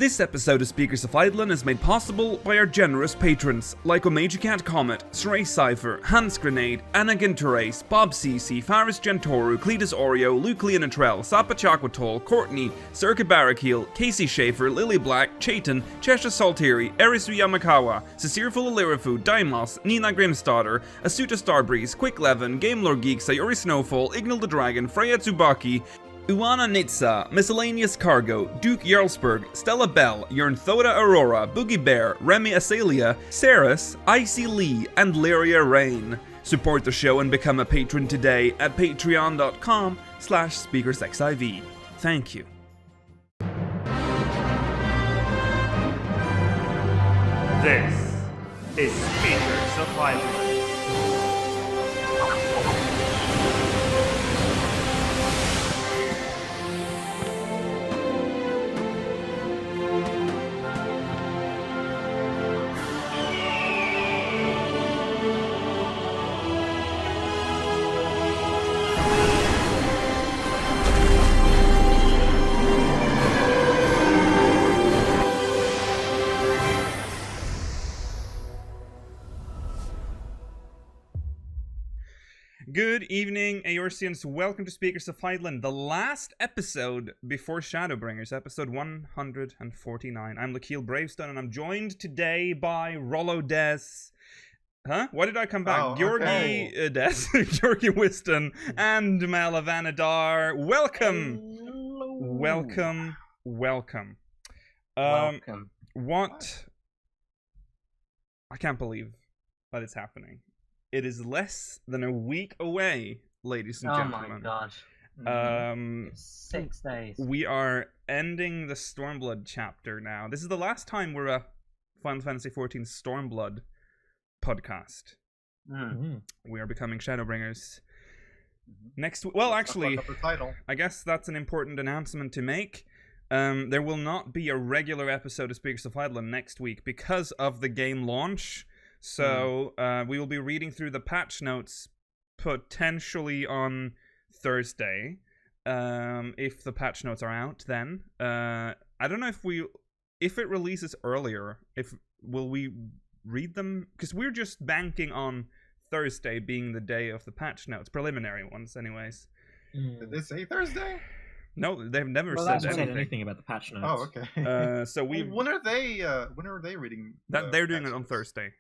This episode of Speakers of Eidolon is made possible by our generous patrons, like Omegacat Comet, Sray Cypher, Hans Grenade, Anna Ginteres, Bob CC, Faris Gentoru, Cletus Oreo, Luke Leonatrell, Sapa Chakwatol, Courtney, Circa Barrakiel, Casey Schaefer, Lily Black, Chaitan, Chesha Saltiri, Erisu Yamakawa, Sisirful Alirafu, Daimos, Nina Grimstarter, Asuta Starbreeze, Quick Levin, Game Lord Geek, Sayori Snowfall, Ignal the Dragon, Freya Tsubaki, Uana Nitsa, Miscellaneous Cargo, Duke Jarlsberg, Stella Bell, Yernthota Aurora, Boogie Bear, Remy Asalia, Saris, Icy Lee, and Lyria Rain. Support the show and become a patron today at patreon.com/SpeakersXIV. Thank you. This is Speakers of Eidolon. Good evening, Eorzeans. Welcome to Speakers of Eidolon, the last episode before Shadowbringers, episode 149. I'm Lakeel Bravestone, and I'm joined today by Rollo Des. Huh? Why did I come back? Georgi Des, Georgi Wiston, and Malavanadar. Welcome! Hello. Welcome. Welcome. What? I can't believe that it's happening. It is less than a week away, ladies and gentlemen. Oh my gosh. It's 6 days. We are ending the Stormblood chapter now. This is the last time we're a Final Fantasy XIV Stormblood podcast. We are becoming Shadowbringers next week. Well, actually, I guess that's an important announcement to make. There will not be a regular episode of Speakers of Eidolon next week because of the game launch. So we will be reading through the patch notes potentially on Thursday, if the patch notes are out. Then I don't know if it releases earlier. Will we read them? Because we're just banking on Thursday being the day of the patch notes, preliminary ones, anyways. Did they say Thursday? No, they've never said anything about the patch notes. Oh, okay. So we. When are they reading? That they're doing it on Thursday.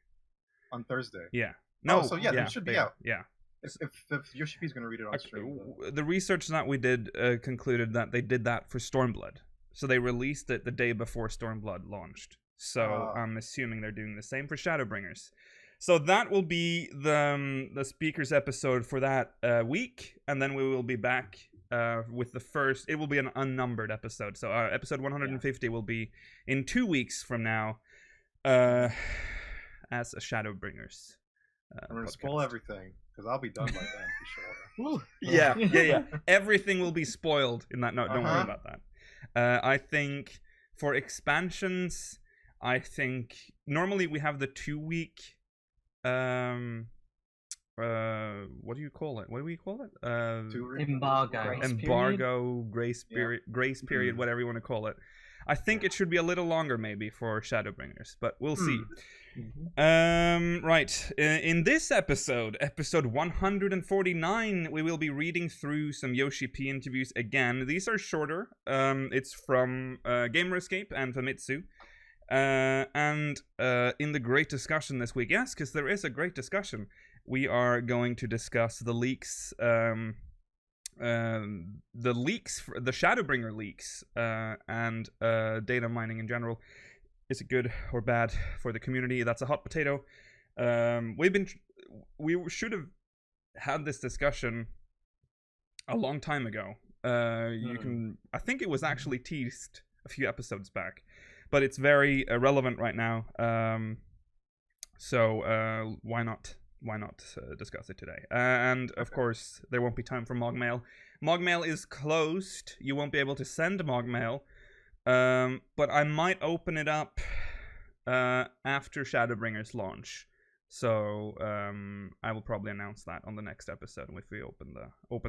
On Thursday. Yeah. No. So it should be out. Yeah. If Yoshi-P is going to read it on stream. The research that we did concluded that they did that for Stormblood. So they released it the day before Stormblood launched. So I'm assuming they're doing the same for Shadowbringers. So that will be the speakers episode for that week, and then we will be back with the first. It will be an unnumbered episode. So episode 150 will be in 2 weeks from now. As a Shadowbringers. I'm going to spoil everything, because I'll be done by then, for sure. Yeah. Everything will be spoiled in that note. Don't worry about that. I think for expansions, normally we have the 2 week... what do you call it? Embargo, grace period, whatever you want to call it. I think it should be a little longer maybe for Shadowbringers, but we'll see. Right. In this episode 149, we will be reading through some Yoshi-P interviews again. These are shorter. It's from Gamer Escape and Famitsu. And in the great discussion this week, yes, because there is a great discussion, we are going to discuss the leaks, the Shadowbringer leaks, and data mining in general. Is it good or bad for the community? That's a hot potato. We should have had this discussion a long time ago. I think it was actually teased a few episodes back, but it's very relevant right now. So why not discuss it today? And of course, there won't be time for Mogmail. Mogmail is closed. You won't be able to send Mogmail. But I might open it up after Shadowbringers launch. So I will probably announce that on the next episode if we open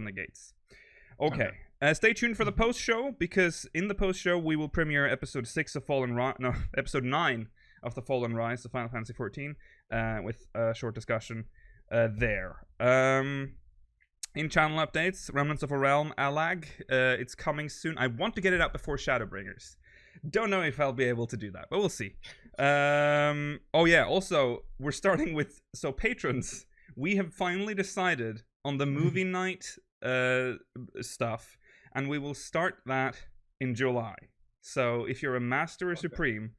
the gates. Okay. Stay tuned for the post show, because in the post show we will premiere episode 6 of episode 9 of the Fallen Rise, the Final Fantasy 14, with a short discussion there. In channel updates, Remnants of a Realm, Alag, it's coming soon. I want to get it out before Shadowbringers. Don't know if I'll be able to do that, but we'll see. Oh yeah, also, we're starting with, patrons, we have finally decided on the movie night stuff, and we will start that in July. So if you're a Master or Supreme,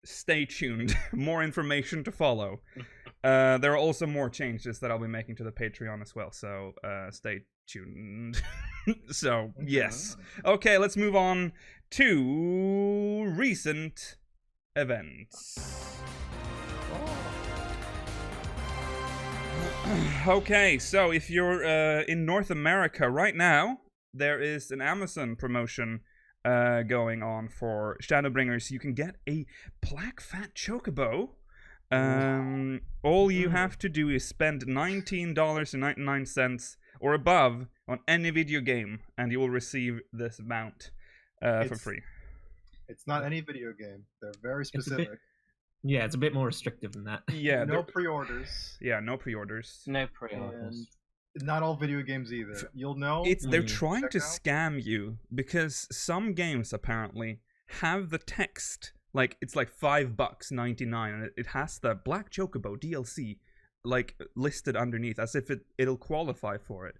stay tuned. More information to follow. There are also more changes that I'll be making to the Patreon as well, so stay tuned. So, yes. Okay, let's move on to recent events. Okay, so if you're in North America right now, there is an Amazon promotion going on for Shadowbringers. You can get a Black Fat Chocobo. All you have to do is spend $19.99 or above on any video game, and you will receive this mount for free. It's not any video game. They're very specific. Yeah, it's a bit more restrictive than that. Yeah, no pre-orders. Yeah, no pre-orders. No pre-orders. And not all video games either. You'll know. They're trying to scam you, because some games apparently have the text, like it's like $5.99, and it has the Black Chocobo DLC like listed underneath as if it'll qualify for it.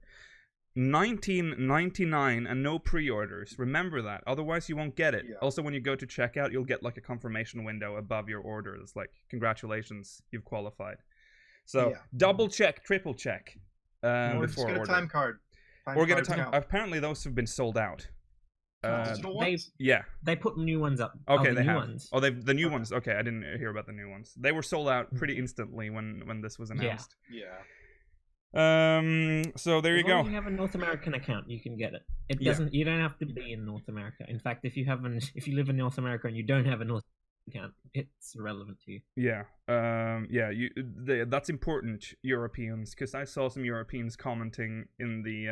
$19.99 and no pre-orders. Remember that, otherwise you won't get it. Yeah. Also, when you go to checkout, you'll get like a confirmation window above your order. It's like, congratulations, you've qualified. So double check, triple check or before just get a order. time card. Apparently those have been sold out. They put new ones up. Okay, they have. Oh, the new ones. Okay, I didn't hear about the new ones. They were sold out pretty instantly when this was announced. Yeah. So there you go. If you have a North American account, you can get it. It doesn't. You don't have to be in North America. In fact, if you live in North America and you don't have a North account, it's irrelevant to you. Yeah. That's important, Europeans, because I saw some Europeans commenting in the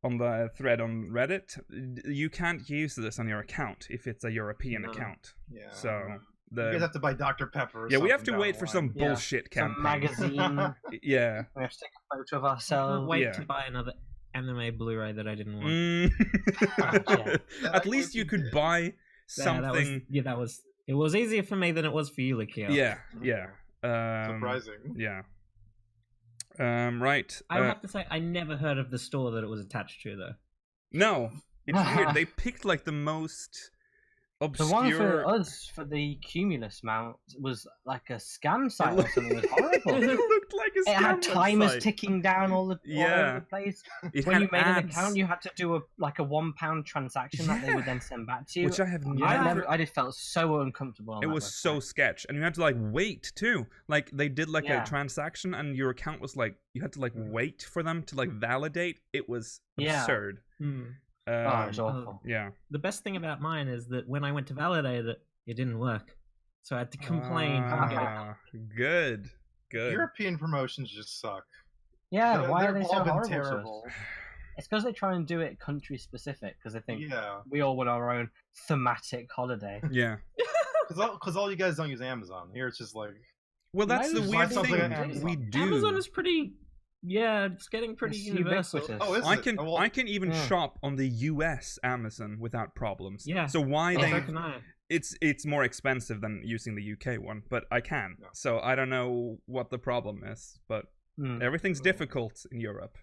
on the thread on Reddit. You can't use this on your account if it's a European account. Yeah. So. You guys have to buy Dr. Pepper or we have to wait for some bullshit campaign. Some magazine. Yeah. We have to take a photo of ourselves. Wait to buy another anime Blu-ray that I didn't want. At least you could buy something. It was easier for me than it was for you, Lakio. Yeah. Surprising. Yeah. Right. I have to say, I never heard of the store that it was attached to, though. No. It's weird. They picked like the most obscure... The one for us, for the Cumulus mount, was like a scam site or something. It was horrible. It looked like a scam It had timers site. ticking down all over the place. When you made an account, you had to do a £1 transaction that they would then send back to you. Which I have never... I just felt so uncomfortable on It was so sketch. And you had to like wait too. Like they did like a transaction and your account was like, you had to like wait for them to like validate. It was absurd. It was awful. Yeah. The best thing about mine is that when I went to validate it, it didn't work. So I had to complain. Good. European promotions just suck. Yeah, why are they so horrible? Terrible. It's because they try and do it country specific, because they think we all want our own thematic holiday. Yeah. Because all you guys don't use Amazon. Here it's just like... Well, that's the weird thing. We do. Amazon is pretty... Yeah, it's getting pretty universal. I can even shop on the US Amazon without problems. Yeah. So why so can I. It's more expensive than using the UK one, but I can. Yeah. So I don't know what the problem is, but everything's difficult in Europe.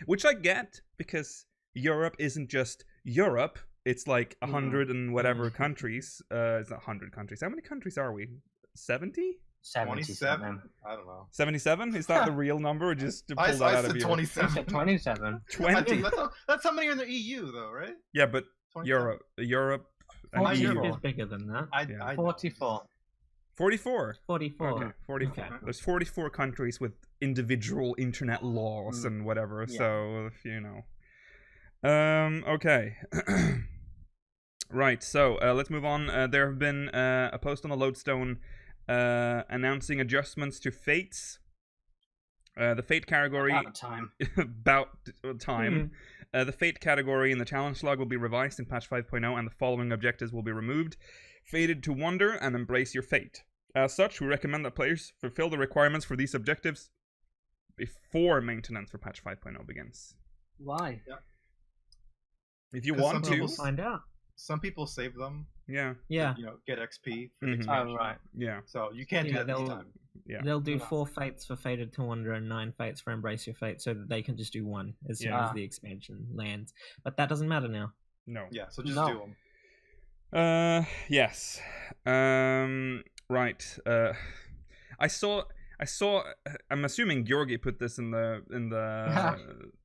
Which I get, because Europe isn't just Europe. It's like 100 and whatever countries. It's not 100 countries. How many countries are we? 70? 77. I don't know. 77? Is that the real number, or just to pull that out of you? 27. 27. 20. That's how many are in the EU, though, right? Yeah, but 27. Europe. And Europe is bigger than that. 44. 44. 44. Okay, 44. Okay. There's 44 countries with individual internet laws and whatever. Yeah. So you know. Okay. Right. So let's move on. There have been a post on the Lodestone. Announcing adjustments to fates. The fate category about time. About time. The Fate category in the challenge log will be revised in patch 5.0, and the following objectives will be removed. Fated to wander and embrace your fate. As such, we recommend that players fulfill the requirements for these objectives before maintenance for patch 5.0 begins. Why? Yeah. If you want to, we'll find out. Some people save them. Yeah. Yeah. To, get XP for the Mhm. expansion. Oh, right. Yeah. So you can't do that this time. Yeah. They'll do 4 fates for Fated to Wander and 9 fates for Embrace Your Fate, so that they can just do 1 as soon as the expansion lands. But that doesn't matter now. No. Yeah. So just do them. Yes. Right. I saw. I'm assuming Georgi put this in the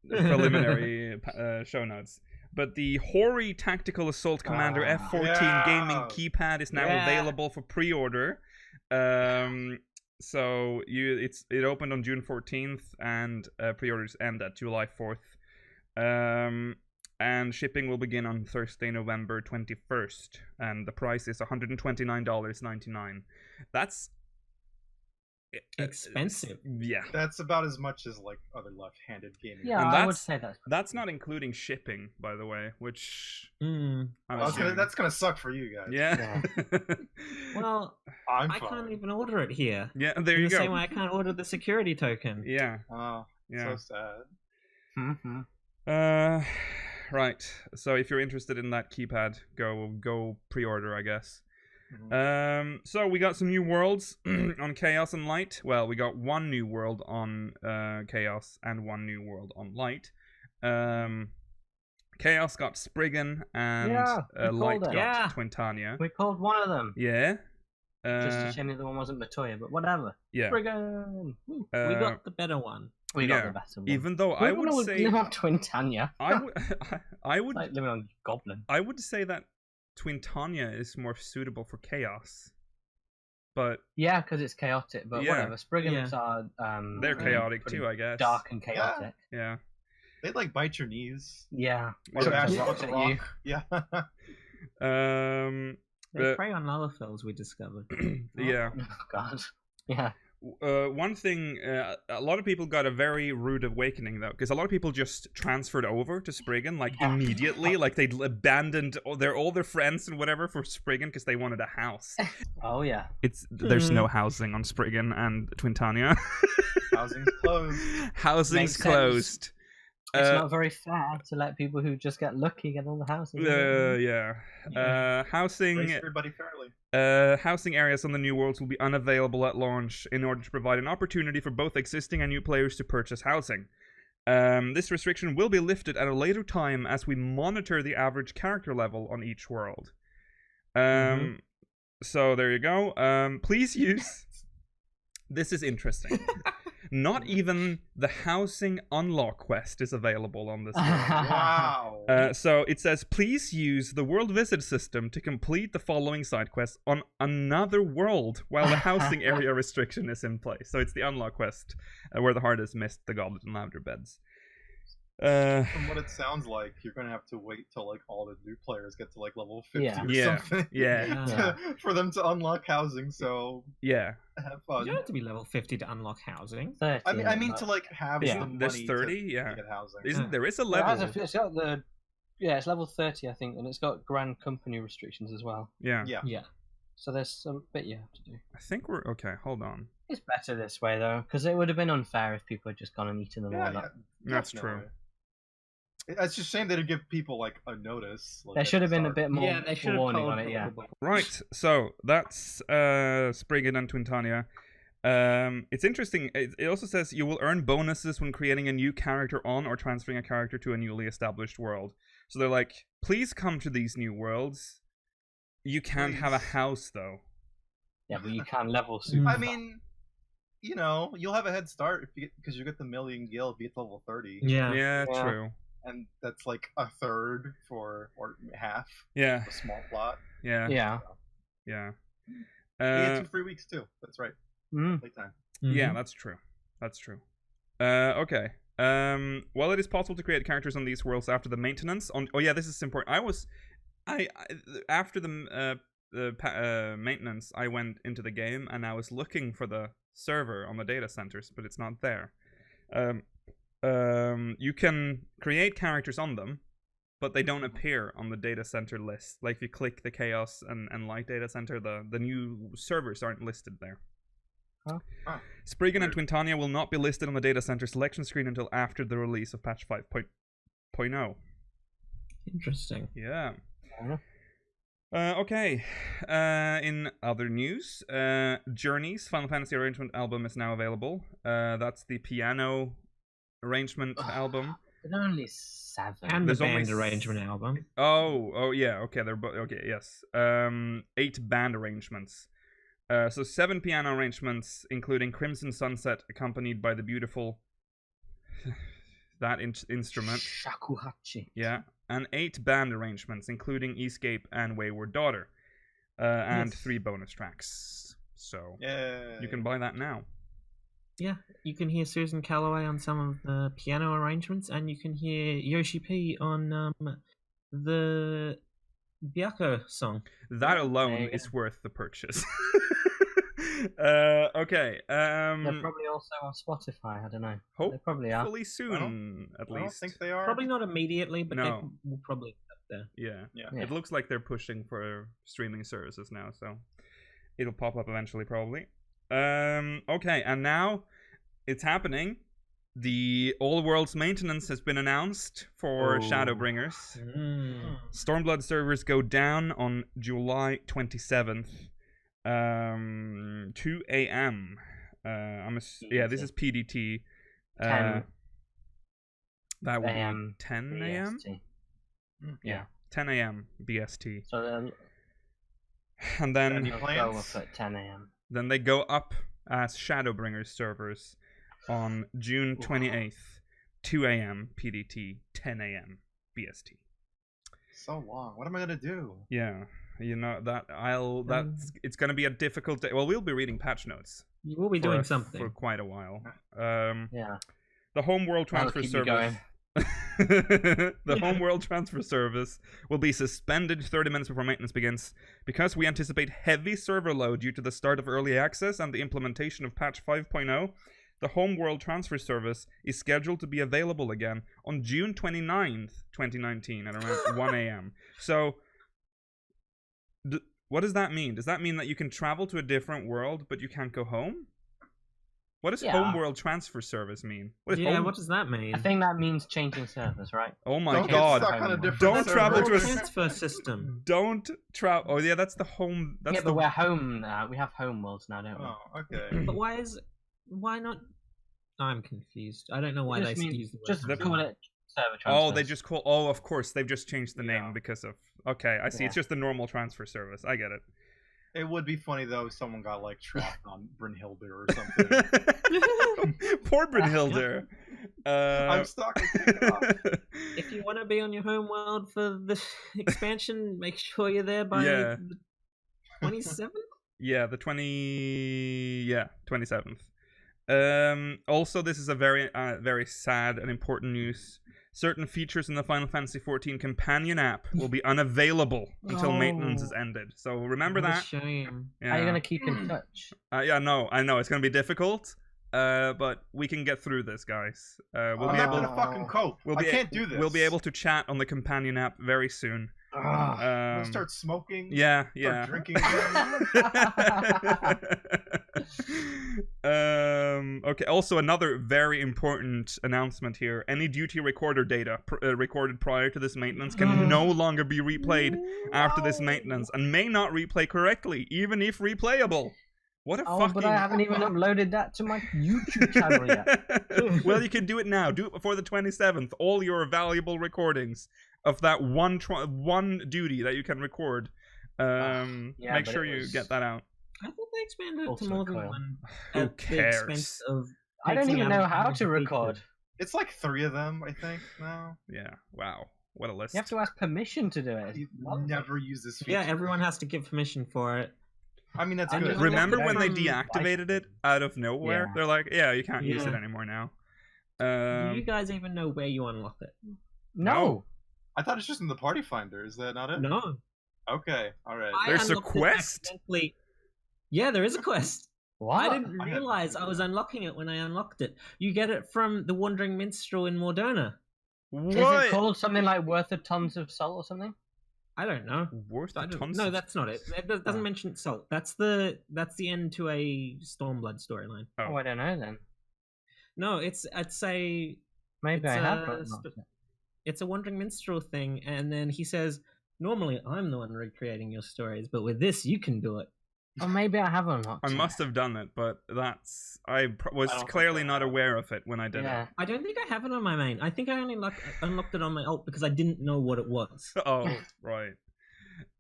preliminary show notes. But the Hori Tactical Assault Commander F14 gaming keypad is now available for pre-order. So it opened on June 14th, and pre-orders end at July 4th. And shipping will begin on Thursday, November 21st. And the price is $129.99. That's expensive. Yeah. That's about as much as like other left-handed gaming. Yeah, And I would say that's not including shipping, by the way, which That's gonna suck for you guys. yeah. Well, I can't even order it here. Yeah, there you In the go. same way I can't order the security token. Yeah. Oh, Yeah. so sad. Mm-hmm. Right. So if you're interested in that keypad, go pre-order, I guess. Mm-hmm. So we got some new worlds on Chaos and Light. Well, we got one new world on Chaos and one new world on Light. Chaos got Spriggan and Light got Twintania. We called one of them. Yeah. Just a shame the other one wasn't Matoya, but whatever. Yeah. Spriggan. We got the better one. We got the better one. Even though I would say live on Twintania. I would like living on Goblin. I would say that Twintania is more suitable for Chaos. But yeah, because it's chaotic. But whatever. Spriggans are they're chaotic too, I guess. Dark and chaotic. Yeah. They like bite your knees. Yeah. Or bash rock at at you. Yeah. They prey on Lalafels, we discovered. Yeah. Oh, God. Yeah. One thing, a lot of people got a very rude awakening though, because a lot of people just transferred over to Spriggan like immediately, like they abandoned all their friends and whatever for Spriggan because they wanted a house. Oh yeah. There's no housing on Spriggan and Twintania. Housing's closed. Housing's closed. It's not very fair to let people who just get lucky get all the houses. Housing. Race everybody fairly. Housing areas on the new worlds will be unavailable at launch in order to provide an opportunity for both existing and new players to purchase housing. This restriction will be lifted at a later time as we monitor the average character level on each world. So there you go. Please use. This is interesting. Not even the housing unlock quest is available on this world. Wow. So it says, please use the world visit system to complete the following side quests on another world while the housing area restriction is in place. So it's the unlock quest where the heart is missed, the goblet and lavender beds. From what it sounds like, you're gonna have to wait till like all the new players get to like level 50 or something. For them to unlock housing. So have fun. You don't have to be level 50 to unlock housing. 30, I mean to like have the money there's 30. to get housing. There is a level? It's got it's level 30, I think, and it's got grand company restrictions as well. Yeah. So there's some bit you have to do. I think we're okay. Hold on. It's better this way though, because it would have been unfair if people had just gone and eaten them all up. That's true. It's just a shame they didn't give people like a notice. There should have been a bit more warning on it. Yeah. Right. So that's Spriggan and Twintania. It's interesting. It also says you will earn bonuses when creating a new character on or transferring a character to a newly established world. So they're like, please come to these new worlds. You can't have a house though. Yeah, but you can level super. I mean, you'll have a head start because you get the million gil if you get to level 30. Yeah, true. And that's like a third or half. Yeah. A small plot. Yeah. You get 2 free weeks too. That's right. Playtime. Yeah, that's true. Okay. While it is possible to create characters on these worlds after the maintenance this is important. After the maintenance, I went into the game and I was looking for the server on the data centers, but it's not there. you can create characters on them, but they don't appear on the data center list. Like if you click the Chaos and Light data center, the new servers aren't listed there. Spriggan and Twintania will not be listed on the data center selection screen until after the release of patch 5.0. Interesting. Yeah. Okay. In other news, Journey's Final Fantasy Arrangement album is now available. That's the piano arrangement album. There's only 7. And there's the band arrangement album. Oh yeah. Okay, they're okay. Yes. 8 band arrangements. So 7 piano arrangements, including Crimson Sunset, accompanied by the beautiful that instrument. Shakuhachi. Yeah, and 8 band arrangements, including Escape and Wayward Daughter, and 3 bonus tracks. So you can buy that now. Yeah, you can hear Susan Calloway on some of the piano arrangements, and you can hear Yoshi-P on the Byako song. That alone is worth the purchase. Okay. They're probably also on Spotify. I don't know. They probably are. Hopefully soon, at least. I don't think they are. Probably not immediately, but they will probably be up there. Yeah. It looks like they're pushing for streaming services now, so it'll pop up eventually, probably. Okay, and now it's happening. The All Worlds maintenance has been announced for Shadowbringers. Stormblood servers go down on July 27th. 2 a.m. This is PDT. 10. That would be 10 a.m. Yeah, 10 a.m. BST. So then, and then go up at 10 a.m. Then they go up as Shadowbringers servers on June 28th, 2 a.m. PDT, 10 a.m. BST. So long. What am I gonna do? Yeah. You know it's going to be a difficult day. Well, we'll be reading patch notes. You will be doing something for quite a while. The Homeworld Transfer Service. The Homeworld Transfer Service will be suspended 30 minutes before maintenance begins because we anticipate heavy server load due to the start of early access and the implementation of patch 5.0. The Homeworld Transfer Service is scheduled to be available again on June 29th, 2019 at around 1 a.m. So what does that mean? Does that mean that you can travel to a different world, but you can't go home? What does Homeworld Transfer Service mean? What does that mean? I think that means changing servers, right? Oh my god. Don't travel to a transfer system. Don't travel. Oh yeah, that's the home. That's but we're home now. We have home worlds now, don't we? Oh, okay. But why not? I'm confused. I don't know why they use the word. Just call it server transfer. Oh, they just call. Oh, of course, they've just changed the name because of. Okay, I see. It's just the normal transfer service. I get it. It would be funny though if someone got like trapped on Brynhilde or something. Poor Brynhilde. I'm stuck. If you want to be on your home world for the expansion, make sure you're there by the 27th. Yeah, the 27th. Also, this is a very sad and important news. Certain features in the Final Fantasy XIV companion app will be unavailable until maintenance is ended. So remember that. Shame. Yeah. Are you gonna keep in touch? I know it's gonna be difficult. But we can get through this, guys. We'll be able to fucking cope. I can't do this. We'll be able to chat on the companion app very soon. We'll start smoking. Yeah. Start drinking again. Okay. Also, another very important announcement here: any duty recorder data recorded prior to this maintenance can no longer be replayed after this maintenance, and may not replay correctly, even if replayable. What a fucking... but I haven't even uploaded that to my YouTube channel yet. Well, you can do it now. Do it before the 27th. All your valuable recordings of that one duty that you can record. Make sure you get that out. I thought they expanded it to more than one. Who cares? I don't even know how to record. It's like 3 of them, I think, now. Yeah, wow. What a list. You have to ask permission to do it. You never use this feature. Yeah, everyone has to give permission for it. I mean, that's good. Remember when they deactivated it out of nowhere? Yeah. They're like, you can't use it anymore now. Do you guys even know where you unlock it? No. I thought it's just in the party finder. Is that not it? No. Okay, alright. There's a quest? Yeah, there is a quest. What? I didn't realize I was unlocking it when I unlocked it. You get it from the Wandering Minstrel in Morderna. What? Is it called something like Worth of Tons of Salt or something? I don't know. Worth of tons? No, that's not it. It doesn't mention salt. That's the end to a Stormblood storyline. Oh, I don't know then. No, I'd say maybe I have. It's a Wandering Minstrel thing, and then he says, "Normally, I'm the one recreating your stories, but with this, you can do it." Oh, maybe I have unlocked. I must have done it, but I was clearly not aware of it when I did it. I don't think I have it on my main. I think I only unlocked it on my alt because I didn't know what it was. Oh, right.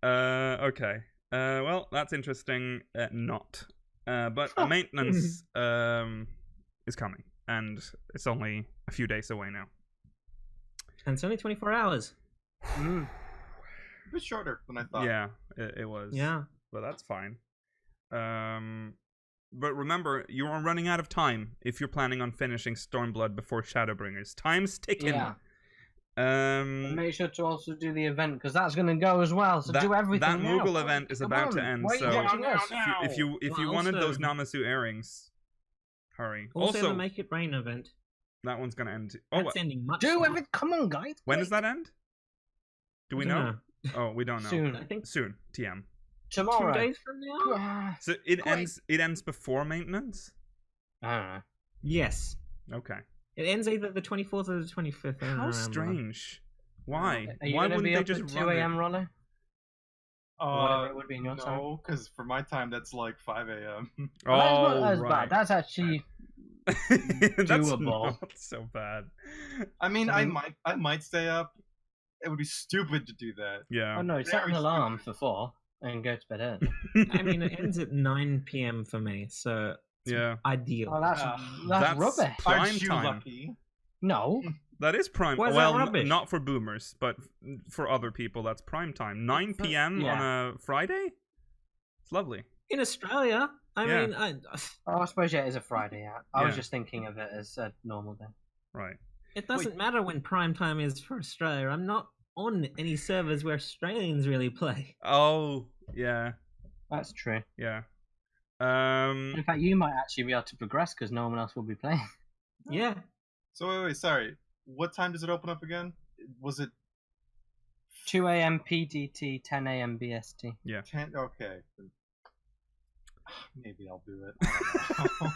Okay. Well, that's interesting. Not. But maintenance is coming, and it's only a few days away now. And it's only 24 hours. A bit shorter than I thought. Yeah, it was. Yeah. But that's fine. But remember, you are running out of time if you're planning on finishing Stormblood before Shadowbringers. Time's ticking. Yeah. And make sure to also do the event because that's going to go as well. So do everything. That Moogle event is about to end. So if you wanted those Namasu earrings, hurry. Also, the Make It Rain event. That one's going to end. That's ending much. Do everything. Come on, guys. When does that end? Do we know? Oh, we don't know. Soon. I think soon. TM. Tomorrow. 2 days from now. So it ends before maintenance? I don't know. Yes. Okay. It ends either the 24th or the 25th. How strange. Why? Why wouldn't they just at 2 a.m. Rollo? Whatever it would be in your time. No, because for my time that's like 5 a.m. Oh, that's not as bad. That's actually That's doable. Not so bad. I mean, I might stay up. It would be stupid to do that. Yeah. Oh no, set an alarm for 4 and go to bed early. I mean, it ends at 9 p.m. for me, so it's ideal. Oh, that's rubbish. Aren't you time. lucky? No. That is prime. Why is well, that rubbish? Not for boomers, but for other people, that's prime time. 9 p.m. on a Friday? It's lovely. In Australia, I mean, I suppose it is a Friday. Yeah. I was just thinking of it as a normal day. Right. It doesn't matter when prime time is for Australia. I'm not on any servers where Australians really play. Oh, yeah. That's true. Yeah. In fact, you might actually be able to progress because no one else will be playing. Yeah. So wait, sorry. What time does it open up again? Was it 2 a.m. PDT, 10 a.m. BST? Yeah. 10. Okay. Maybe I'll do it.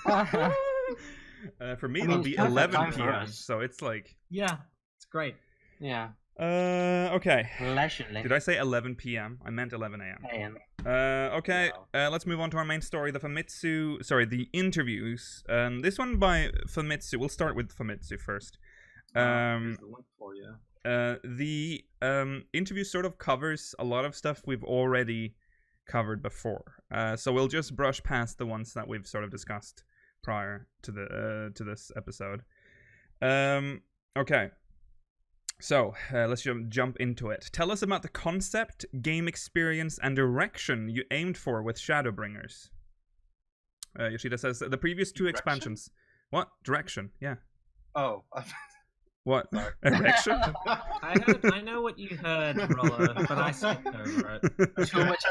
I don't know. For me, it'll be 11 p.m. So it's like. Yeah, it's great. Yeah. Okay. Leisurely. Did I say 11 p.m.? I meant 11 a.m. Okay. Let's move on to our main story, the interviews. This one by Famitsu. We'll start with Famitsu first. Here's the link for you. The interview sort of covers a lot of stuff we've already covered before. So we'll just brush past the ones that we've sort of discussed prior to this episode. Okay. So, let's jump into it. Tell us about the concept, game experience, and direction you aimed for with Shadowbringers. Yoshida says, the previous 2 expansions... What? Direction, yeah. Oh. What? Erection? I know what you heard, Rollo, but I skipped over it. Too much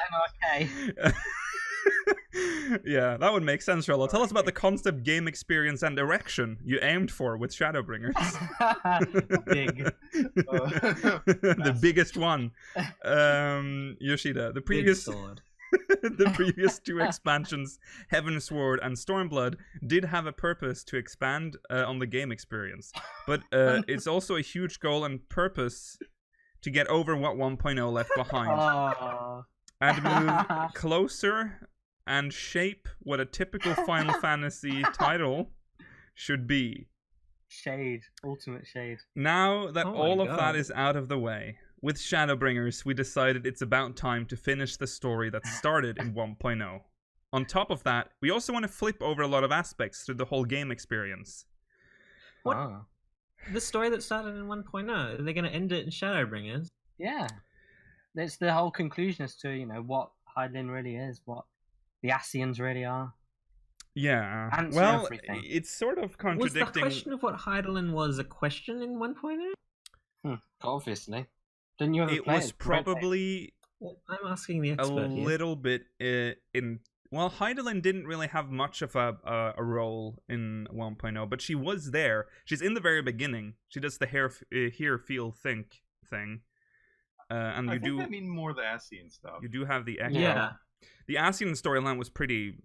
MRK. Yeah, that would make sense, Rollo. Tell us about the concept, game experience, and erection you aimed for with Shadowbringers. Big. The biggest one. Yoshida, the previous... The previous 2 expansions, Heavensward and Stormblood, did have a purpose to expand on the game experience. But it's also a huge goal and purpose to get over what 1.0 left behind. And move closer and shape what a typical Final Fantasy title should be. Shade. Ultimate shade. Now that all of that is out of the way, with Shadowbringers, we decided it's about time to finish the story that started in 1.0. On top of that, we also want to flip over a lot of aspects through the whole game experience. What? The story that started in 1.0, are they going to end it in Shadowbringers? Yeah. It's the whole conclusion as to, what Hydaelyn really is, what the Ascians really are. Yeah. Answer well, everything. It's sort of contradicting... Was the question of what Hydaelyn was a question in 1.0? Obviously. It was probably I'm asking the expert a little bit in Well, Heidelin didn't really have much of a role in 1.0, but she was there. She's in the very beginning. She does the hear, feel, think thing. And I think I mean more the ASEAN stuff. You do have the echo. Yeah. The ASEAN storyline was pretty...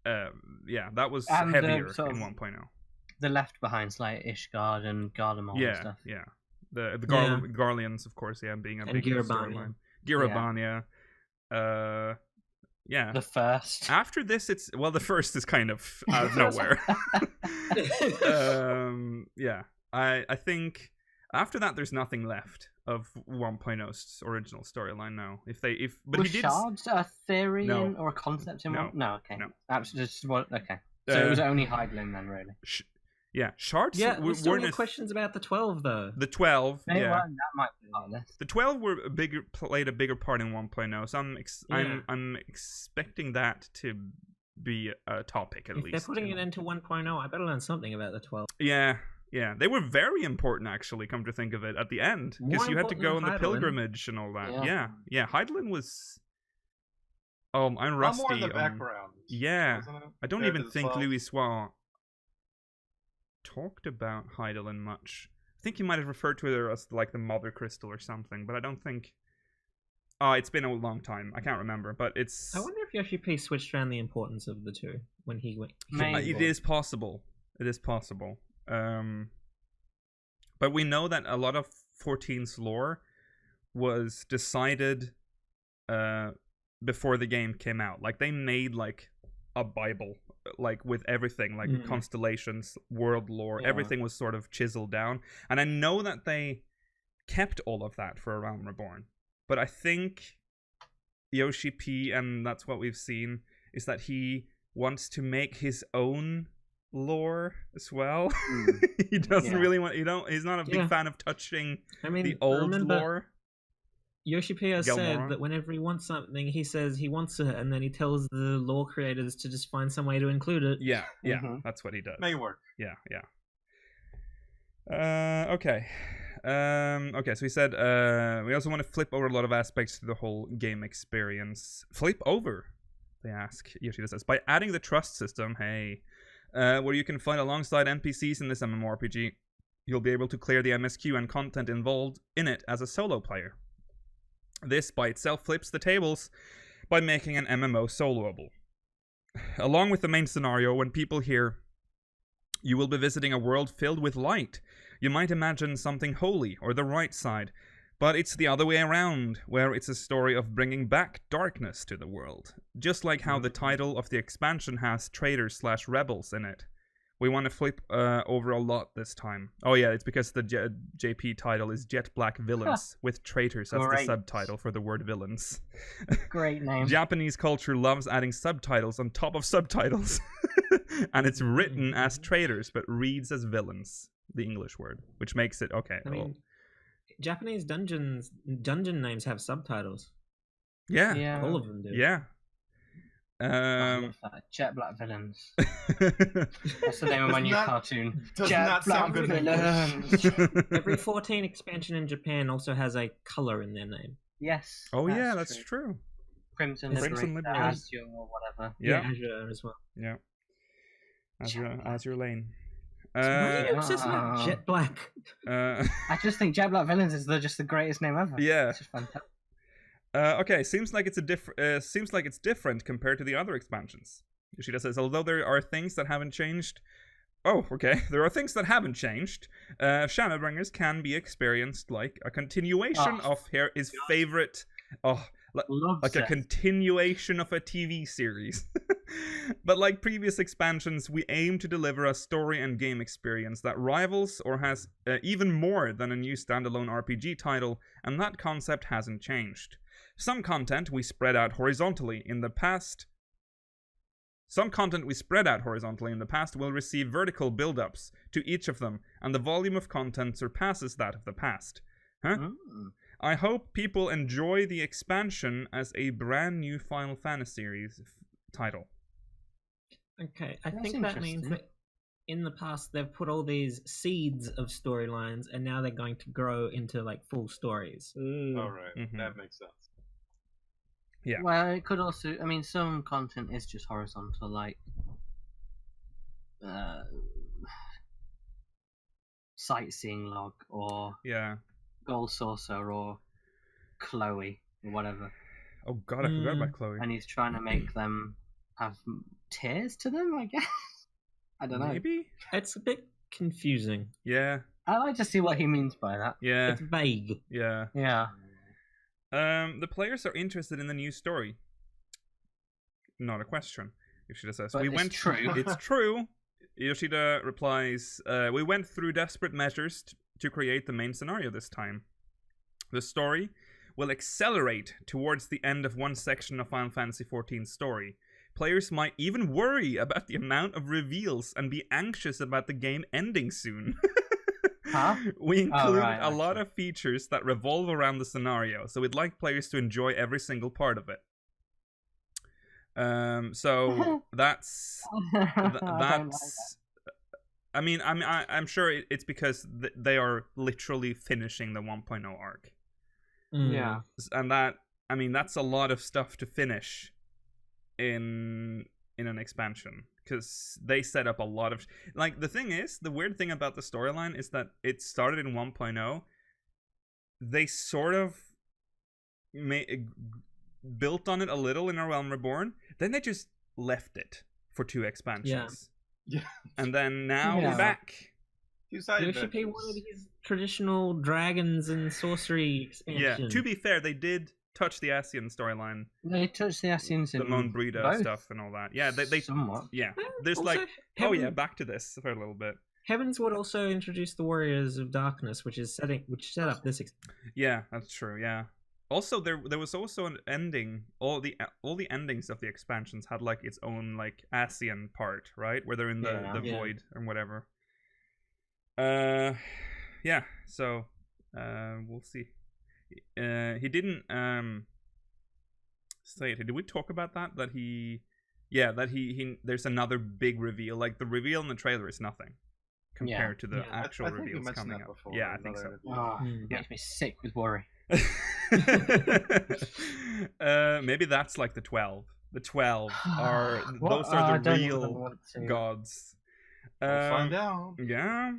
that was heavier in 1.0. The Left Behinds, like Ishgard and Garlemald and stuff. Yeah. The Garleans, of course, being a big storyline. Girabania. Yeah. The first. After this, the first is kind of out of nowhere. I think after that, there's nothing left of 1.0's original storyline now. Was shards a theory or a concept in one? No, okay. No. Okay. So it was only Heidelin then, really. Shards. Yeah, we still have questions about the 12 though. The 12. Well, that might be on this. The 12 played a bigger part in 1.0, so I'm expecting that to be a topic at least. If they're putting it into 1.0, I better learn something about the 12. Yeah, they were very important actually. Come to think of it, at the end, because you had to go on the pilgrimage and all that. Yeah. Heidelin was. I'm rusty. More in the background. Yeah, I don't even think Louis Soir talked about Heidelin much. I think he might have referred to her as like the Mother Crystal or something, but I don't think. It's been a long time. I can't remember, but it's. I wonder if Yoshi-P switched around the importance of the two when he went. It is possible. It is possible. But we know that a lot of 14's lore was decided before the game came out. Like they made like a Bible, like with everything, like constellations, world lore, everything was sort of chiseled down. And I know that they kept all of that for A Realm Reborn. But I think Yoshi-P, and that's what we've seen, is that he wants to make his own lore as well. He doesn't really want. He's not a big fan of touching the old lore. Yoshi-P has said that whenever he wants something, he says he wants it, and then he tells the lore creators to just find some way to include it. Yeah, that's what he does. May work. Yeah. Okay. So he said we also want to flip over a lot of aspects to the whole game experience. Flip over, they ask. Yoshida says, by adding the trust system, where you can fight alongside NPCs in this MMORPG, you'll be able to clear the MSQ and content involved in it as a solo player. This by itself flips the tables by making an MMO soloable. Along with the main scenario, when people hear you will be visiting a world filled with light, you might imagine something holy or the right side, but it's the other way around, where it's a story of bringing back darkness to the world. Just like how the title of the expansion has traitors/rebels in it. We want to flip over a lot this time. Oh yeah, it's because the JP title is Jet Black Villains with traitors as the subtitle for the word villains. Great name. Japanese culture loves adding subtitles on top of subtitles. And it's written as traitors, but reads as villains, the English word, which makes it okay. I mean, Japanese dungeon names have subtitles. Yeah. All of them do. Yeah. Jet Black Villains. That's the name of my new cartoon. Jet Black Villains. Every 14 expansion in Japan also has a color in their name. Yes. Oh yeah, that's true. Crimson Liberation, Azure or whatever. Yeah, Azure as well. Yeah. Azure Lane. Why are you obsessed with Jet Black? I just think Jet Black Villains is just the greatest name ever. Yeah. It's just fantastic. Okay, seems like it's different compared to the other expansions. Yoshida says, although there are things that haven't changed. There are things that haven't changed. Shadowbringers can be experienced like a continuation of his favorite. Like a continuation of a TV series. But like previous expansions, we aim to deliver a story and game experience that rivals or has even more than a new standalone RPG title, and that concept hasn't changed. Some content we spread out horizontally in the past will receive vertical build-ups to each of them, and the volume of content surpasses that of the past. I hope people enjoy the expansion as a brand new Final Fantasy series title. Okay, I think that means that in the past they've put all these seeds of storylines, and now they're going to grow into like full stories. All right, that makes sense. Yeah. Well, it could also. I mean, some content is just horizontal, like sightseeing log or Gold Saucer or Chloe or whatever. Oh God, I forgot about Chloe. And he's trying to make them have tiers to them, I guess. I don't know. Maybe it's a bit confusing. Yeah. I like to see what he means by that. Yeah. It's vague. Yeah. Yeah. The players are interested in the new story. Not a question. Yoshida says. But it's true. It's true. Yoshida replies, we went through desperate measures to create the main scenario this time. The story will accelerate towards the end of one section of Final Fantasy XIV's story. Players might even worry about the amount of reveals and be anxious about the game ending soon. Huh? We include a lot of features that revolve around the scenario, so we'd like players to enjoy every single part of it. So that's I mean, I'm sure it's because they are literally finishing the 1.0 arc. Yeah. And that's a lot of stuff to finish in an expansion, because they set up a lot of like, the thing is, the weird thing about the storyline is that it started in 1.0. They sort of built on it a little in A Realm Reborn, then they just left it for 2 expansions. Yeah. And then now we're back. Yoshi-P wanted his traditional dragons and sorcery expansion. Yeah, to be fair, they did touch the Ascian storyline. They touched the Ascians in the Mon Brida stuff and all that. Yeah, they somewhat. Yeah, there's also, like, back to this for a little bit. Heavensward also introduced the Warriors of Darkness, which set up this. Yeah, that's true. Yeah. Also, there was also an ending. All the endings of the expansions had like its own like Ascian part, right, where they're in the void or whatever. Yeah. So, we'll see. He didn't say it. Did we talk about that? That he there's another big reveal. Like, the reveal in the trailer is nothing compared to the actual reveals coming up. Before, yeah, I think so. Makes me sick with worry. Maybe that's like the 12. The 12 are those are the real gods. We'll find out. Yeah.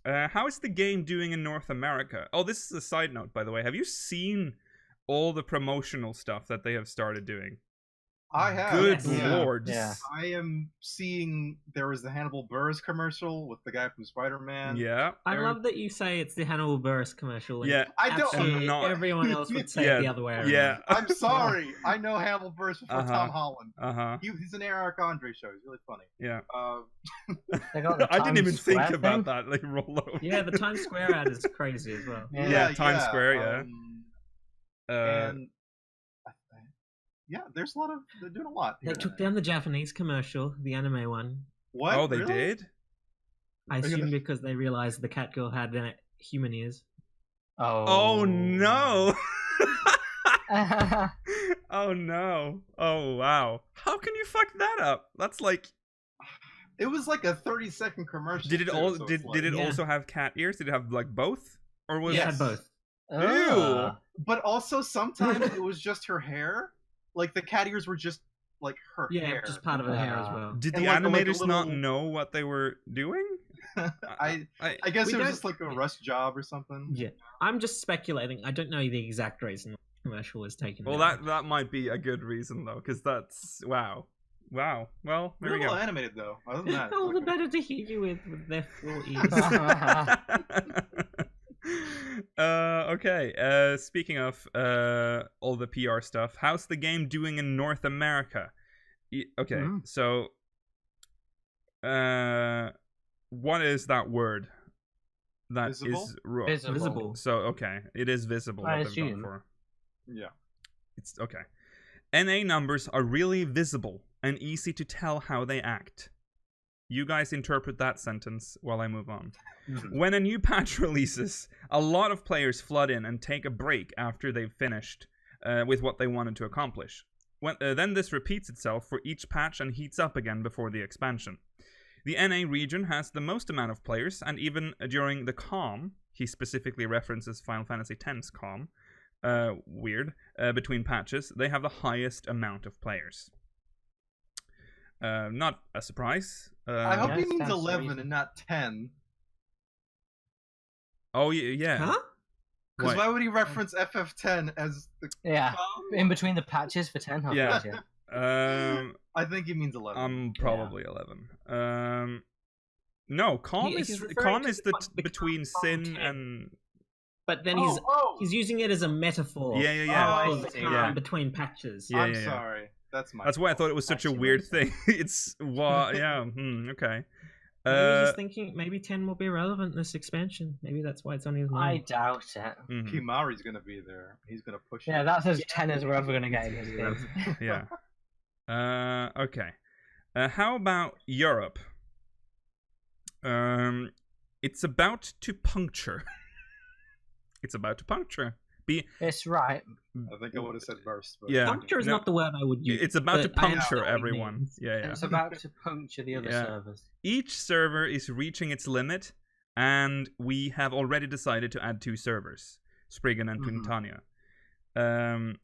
How is the game doing in North America? Oh, this is a side note, by the way. Have you seen all the promotional stuff that they have started doing? I have. Good lord. Yeah. I am seeing there was the Hannibal Buress commercial with the guy from Spider-Man. Yeah. I love that you say it's the Hannibal Buress commercial. Yeah. I don't. Everyone else would say it the other way around. Yeah. I'm sorry. I know Hannibal Buress from Tom Holland. Uh-huh. He's an Eric Andre show. He's really funny. Yeah. I didn't even think about that. Like, Rollo. Yeah, the Times Square ad is crazy as well. Yeah, Times Square, yeah. And yeah, there's a lot of, they're doing a lot. They took down the Japanese commercial, the anime one. What? Oh, they really? did? I assume because they realized the cat girl had human ears. Oh no. Oh no. Oh wow. How can you fuck that up? That's like, it was like a 30-second commercial. Did it also have cat ears? Did it have like both? Or was it had both? Ew. But also sometimes it was just her hair. Like, the cat ears were just like her hair. Yeah, just part of her hair as well. Did the animators not know what they were doing? I guess it was just like a rush job or something. Yeah, I'm just speculating. I don't know the exact reason the commercial was taken. Well, that might be a good reason though, because that's wow. Well, there we go. Well animated though. Other than that, all the better to hear you with their full ears. Okay. Speaking of all the PR stuff, how's the game doing in North America? Okay, so what is that word? That visible? is visible. So okay, it is visible. I what they've gone assume. for. Yeah. It's okay. NA numbers are really visible and easy to tell how they act. You guys interpret that sentence while I move on. When a new patch releases, a lot of players flood in and take a break after they've finished with what they wanted to accomplish. Then this repeats itself for each patch and heats up again before the expansion. The NA region has the most amount of players, and even during the calm, he specifically references Final Fantasy X's calm, weird, between patches, they have the highest amount of players. Not a surprise. I hope he means 11 and not 10. Oh, yeah. Huh? Because why would he reference FF10 as the... Yeah, in between the patches for 10? Yeah. I think he means 11. I'm probably 11. No, calm is the between sin and... But then he's using it as a metaphor. Yeah. Between patches. Yeah, I'm sorry. That's why I thought it was such a weird thing. It's okay. I was just thinking maybe 10 will be relevant this expansion. Maybe that's why it's on his mind. I doubt it. Kimari's gonna be there. He's gonna push it. Yeah, that's as 10 as we're ever gonna get in his game. Yeah. Okay. How about Europe? It's about to puncture. It's about to puncture. It's right. I think I would have said burst. But puncture is not the word I would use. It's about to puncture everyone. Yeah. It's about to puncture the other servers. Each server is reaching its limit, and we have already decided to add 2 servers, Spriggan and Puntania.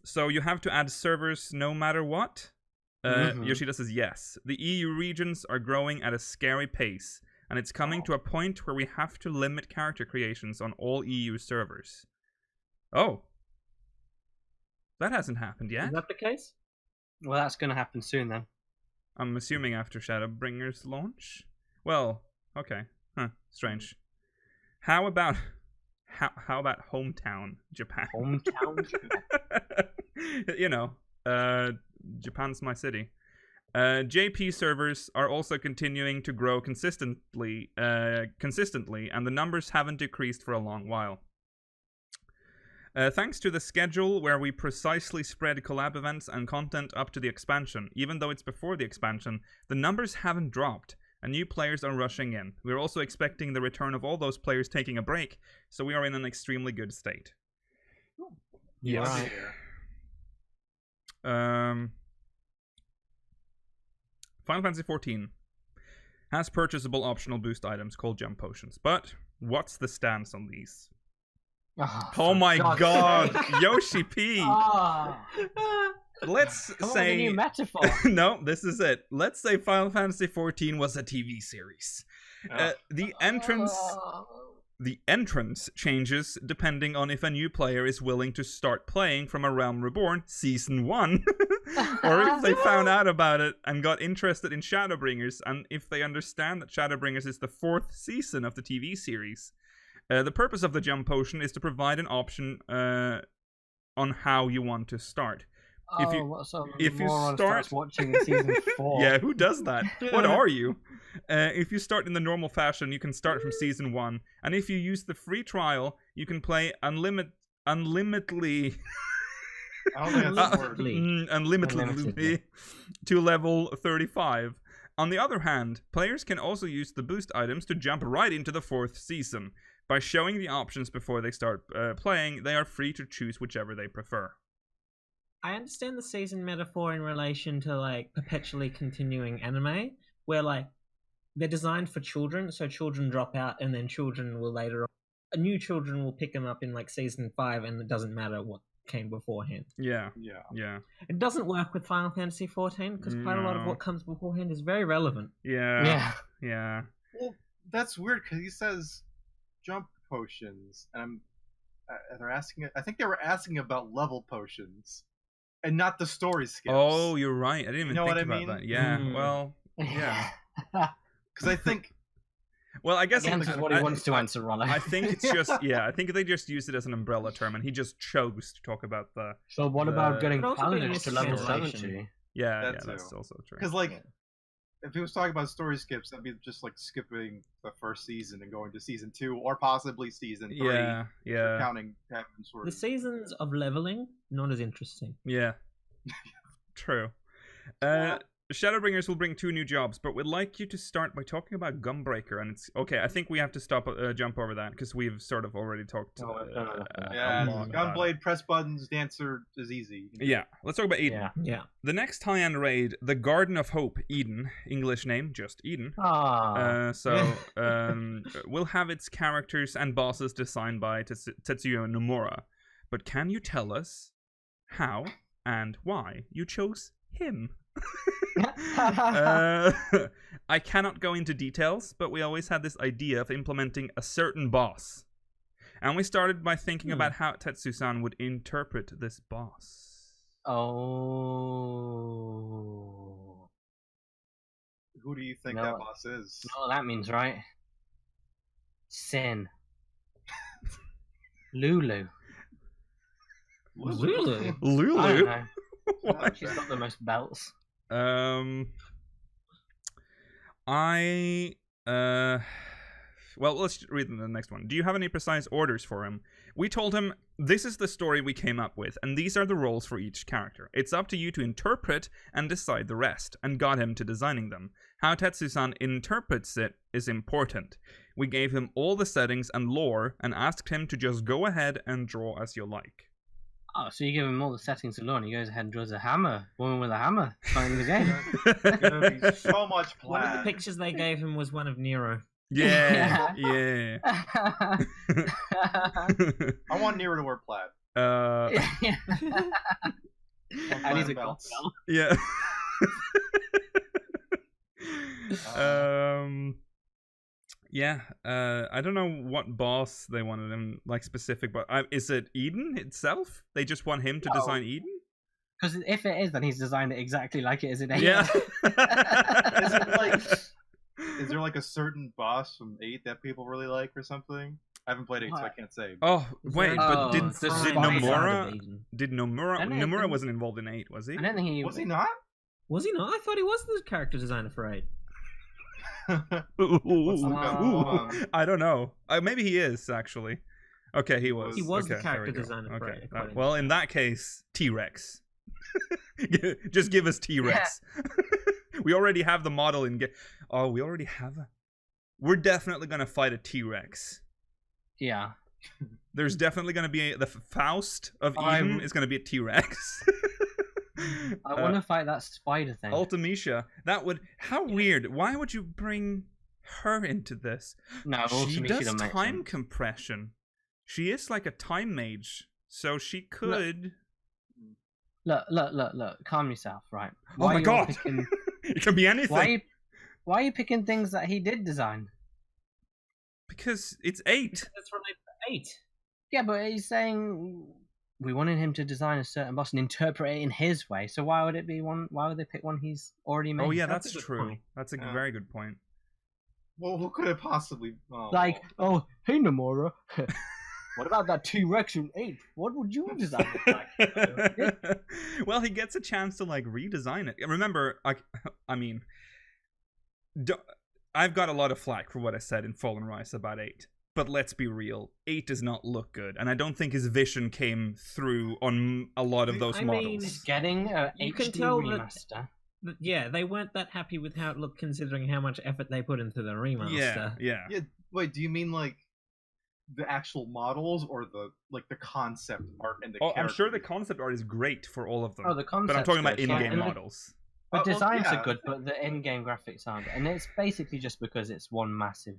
So you have to add servers no matter what. Yoshida says yes. The EU regions are growing at a scary pace, and it's coming to a point where we have to limit character creations on all EU servers. Oh. That hasn't happened yet. Is that the case? Well, that's going to happen soon then. I'm assuming after Shadowbringers launch? Well, okay. Strange. How about hometown Japan? Hometown Japan? Japan's my city. JP servers are also continuing to grow consistently, and the numbers haven't decreased for a long while. Thanks to the schedule where we precisely spread collab events and content up to the expansion, even though it's before the expansion, the numbers haven't dropped, and new players are rushing in. We're also expecting the return of all those players taking a break, so we are in an extremely good state. Yes. Final Fantasy XIV has purchasable optional boost items called jump potions, but what's the stance on these? Oh my god, Yoshi-P! Let's say... a new metaphor. No, this is it. Let's say Final Fantasy XIV was a TV series. The entrance changes depending on if a new player is willing to start playing from A Realm Reborn Season 1, or if they found out about it and got interested in Shadowbringers, and if they understand that Shadowbringers is the 4th season of the TV series. The purpose of the jump potion is to provide an option on how you want to start. If you start watching season 4. Yeah, who does that? What are you? If you start in the normal fashion, you can start from season 1, and if you use the free trial, you can play unlimitedly. Unlimitedly to level 35. On the other hand, players can also use the boost items to jump right into the 4th season. By showing the options before they start playing, they are free to choose whichever they prefer. I understand the season metaphor in relation to like perpetually continuing anime, where like they're designed for children, so children drop out, and then children will later on, new children will pick them up in like season 5, and it doesn't matter what came beforehand. Yeah. It doesn't work with Final Fantasy XIV because quite a lot of what comes beforehand is very relevant. Yeah. Well, that's weird because he says jump potions, and they're asking. I think they were asking about level potions, and not the story skips. Oh, you're right. I didn't even think about that. Yeah. Well. Yeah. Because I think. Well, I guess that's what he wants to answer, Ron. I think it's just I think they just used it as an umbrella term, and he just chose to talk about the. So what about getting paladins to level 70? Yeah, that's also true. Because like, if he was talking about story skips, that'd be just like skipping the 1st season and going to season 2, or possibly season 3. Yeah. Counting Heaven's Sword. The seasons of leveling not as interesting. Yeah. True. Shadowbringers will bring 2 new jobs, but we'd like you to start by talking about Gunbreaker, and it's okay. I think we have to jump over that because we've sort of already talked. Gunblade, press buttons, dancer is easy. Yeah, let's talk about Eden. Yeah. The next high-end raid, the Garden of Hope, Eden, English name, just Eden. Will have its characters and bosses designed by Tetsuya Nomura. but can you tell us how and why you chose him? I cannot go into details, but we always had this idea of implementing a certain boss. And we started by thinking about how Tetsuya would interpret this boss. Oh. Who do you think that boss is? Oh, that means, right? Sin. Lulu. Lulu? Lulu? I don't know. She's got the most belts. Well, let's read the next one. Do you have any precise orders for him? We told him, this is the story we came up with, and these are the roles for each character. It's up to you to interpret and decide the rest, and got him to designing them. How Tetsuya interprets it is important. We gave him all the settings and lore, and asked him to just go ahead and draw as you like. Oh, so you give him all the settings and lore, and he goes ahead and draws a hammer. Woman with a hammer. Fighting the game. It's gonna be so much plaid. One of the pictures they gave him was one of Nero. Yeah. I want Nero to wear plaid. And he's a goth. Yeah. I don't know what boss they wanted him, like, specific, but is it Eden itself? They just want him to design Eden? Because if it is, then he's designed it exactly like it is in 8. Yeah. Is there like a certain boss from 8 that people really like or something? I haven't played 8, so I can't say. Oh, wait, but did Nomura... Nomura... Nomura wasn't involved in 8, was he? I don't think he... Was he not? Was he not? I thought he was the character designer for 8. I don't know. Maybe he is, actually. Okay, he was. He was the character designer for 8. Well, in that case, T-Rex. Just give us T-Rex. We already have the model in game. Oh, we already have a... We're definitely going to fight a T-Rex. Yeah. There's definitely going to be the Faust of Eden is going to be a T-Rex. I want to fight that spider thing. Ultimecia. That would... How weird. Why would you bring her into this? No, she does time compression. She is like a time mage. So she could... Look. Calm yourself, right? Oh my god! It can be anything. Why are you picking things that he did design? Because it's 8. That's related to 8. Yeah, but he's saying we wanted him to design a certain boss and interpret it in his way. So why would it be one? Why would they pick one he's already made? Oh yeah, that's true. That's a very good point. Well, who could it possibly? Hey Nomura. What about that T-Rex in 8? What would you design it like? Well, he gets a chance to like redesign it. Remember, I mean, I've got a lot of flack for what I said in Fallen Rise about 8. But let's be real, 8 does not look good, and I don't think his vision came through on a lot of those models. It's getting an HD remaster. Yeah, they weren't that happy with how it looked, considering how much effort they put into the remaster. Yeah. Wait, do you mean like the actual models or the concept art and the characters? I'm sure the concept art is great for all of them. Oh, the concept. But I'm talking about in-game models. The designs are good, but the in-game graphics aren't. And it's basically just because it's one massive.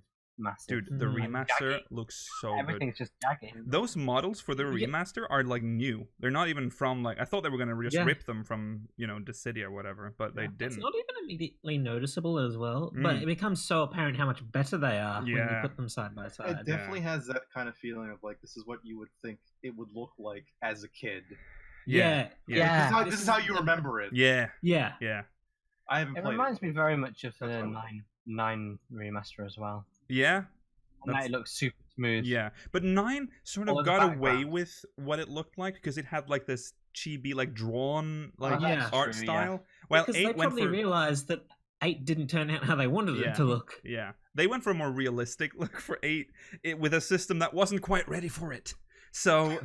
Dude, the remaster looks so good. Everything's just jagged. Those models for the remaster are like new. They're not even from like... I thought they were going to just rip them from, Dissidia or whatever, but they didn't. It's not even immediately noticeable as well, but it becomes so apparent how much better they are when you put them side by side. It definitely has that kind of feeling of like, this is what you would think it would look like as a kid. Yeah. This is how you remember it. Yeah. I haven't played it. It reminds me very much of the 9 remaster as well. Yeah. And that it looks super smooth. Yeah. But 9 sort of got away with what it looked like because it had like this chibi, like drawn art style. Yeah. Well, because 8 they probably realized that 8 didn't turn out how they wanted it to look. Yeah. They went for a more realistic look for 8 with a system that wasn't quite ready for it. So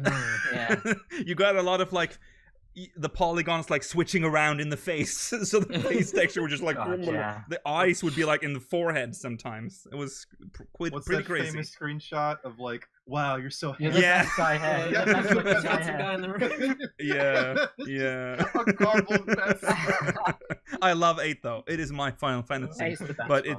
you got a lot of like the polygons like switching around in the face, so the face texture was just like the eyes would be like in the forehead sometimes. It was pretty crazy. Famous screenshot of like, wow, you're so handsome. Yeah, guy head. Guy in the room. Yeah. A garbled mess. I love 8 though. It is my Final Fantasy, 8's the best but one.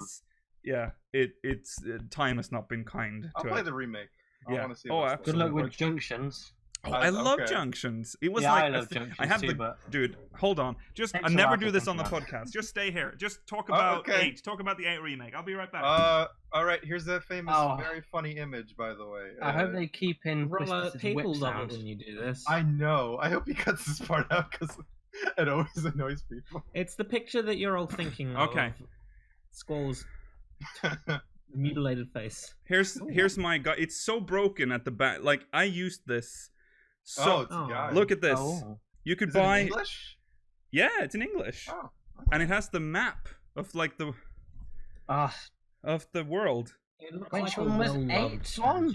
it's time has not been kind. I'll play the remake. I want to see. Good luck with Junctions. Oh, I love junctions. It was I love junctions I had too, but... Dude, hold on. I never do this on the podcast. Just stay here. Just talk about 8. Talk about the 8 remake. I'll be right back. All right. Here's that famous, very funny image, by the way. I hope they keep in people love it when you do this. I know. I hope he cuts this part out because it always annoys people. It's the picture that you're all thinking of. Okay. Squall's mutilated face. Here's my guy. It's so broken at the back. Like, I used this. So it's a guy. Look at this. You could buy. It in English? Yeah, it's in English. Oh. And it has the map of like the of the world. It looks Which like one was 8 one?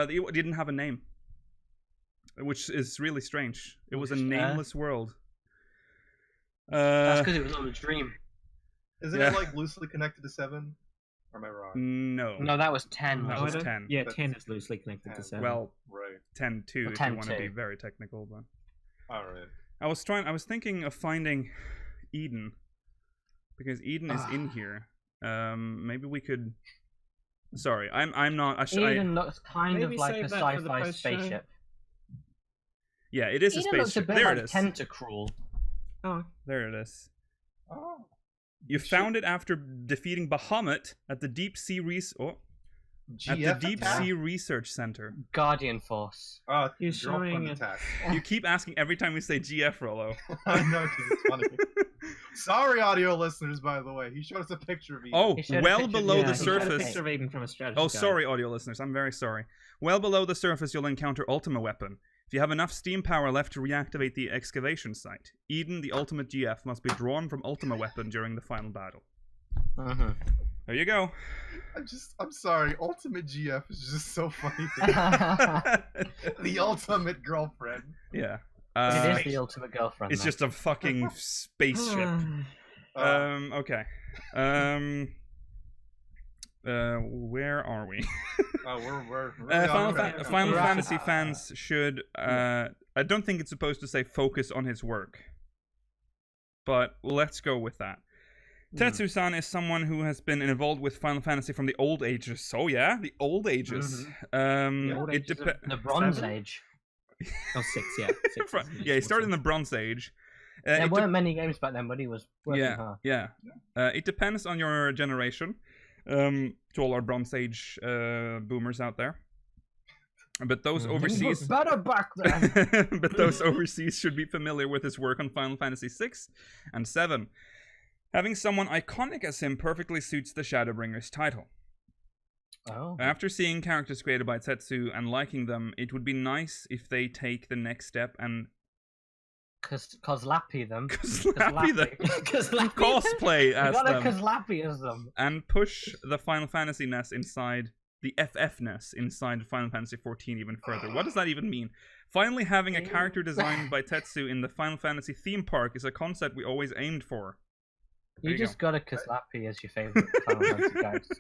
It didn't have a name, which is really strange. It was a nameless world. That's because it was on a dream. Isn't it like loosely connected to 7? Or am I wrong? No, that was 10. That was 10. Yeah, 10 is loosely connected to 7. Well, right. 10 too, if you want to be very technical. But all right. I was thinking of finding Eden, because Eden is in here. Maybe we could. Sorry, I'm not. Eden looks kind of like a sci-fi spaceship. Yeah, it is Eden a spaceship. Looks a bit there like it is. Tentacruel. Oh, there it is. Oh. You found it after defeating Bahamut at the Deep Sea Research Center. Guardian Force. He's showing it. You keep asking every time we say GF, Rollo. I know, because it's funny. Sorry, audio listeners, by the way. He showed us a picture of Eden. Oh, well below the surface. He showed a picture of Eden from a strategy guide. Sorry, audio listeners. I'm very sorry. Well below the surface, you'll encounter Ultima Weapon. If you have enough steam power left to reactivate the excavation site, Eden, the ultimate GF, must be drawn from Ultima Weapon during the final battle. There you go. I'm sorry. Ultimate GF is just so funny. The ultimate girlfriend. Yeah. It is the ultimate girlfriend. It's just a fucking spaceship. Okay. Where are we? We're Final Fantasy fans should. I don't think it's supposed to say focus on his work, but let's go with that. Tetsu-san is someone who has been involved with Final Fantasy from the old ages. So yeah, the old ages. The Bronze Age. Oh, 6, yeah. 6 yeah, he started in the Bronze Age. There weren't many games back then, but he was working hard. Yeah. It depends on your generation. To all our Bronze Age boomers out there. But those overseas was better back then. But those overseas should be familiar with his work on Final Fantasy 6 and 7. Having someone iconic as him perfectly suits the Shadowbringers title. Oh. After seeing characters created by Tetsu and liking them, it would be nice if they take the next step and Cosplappy them. Cosplay as them. Cosplappy as them. And push the Final Fantasy-ness inside, the FF-ness inside Final Fantasy XIV even further. What does that even mean? Finally having a character designed by Tetsu in the Final Fantasy theme park is a concept we always aimed for. You just got a Cosplappy as your favorite Final Fantasy character.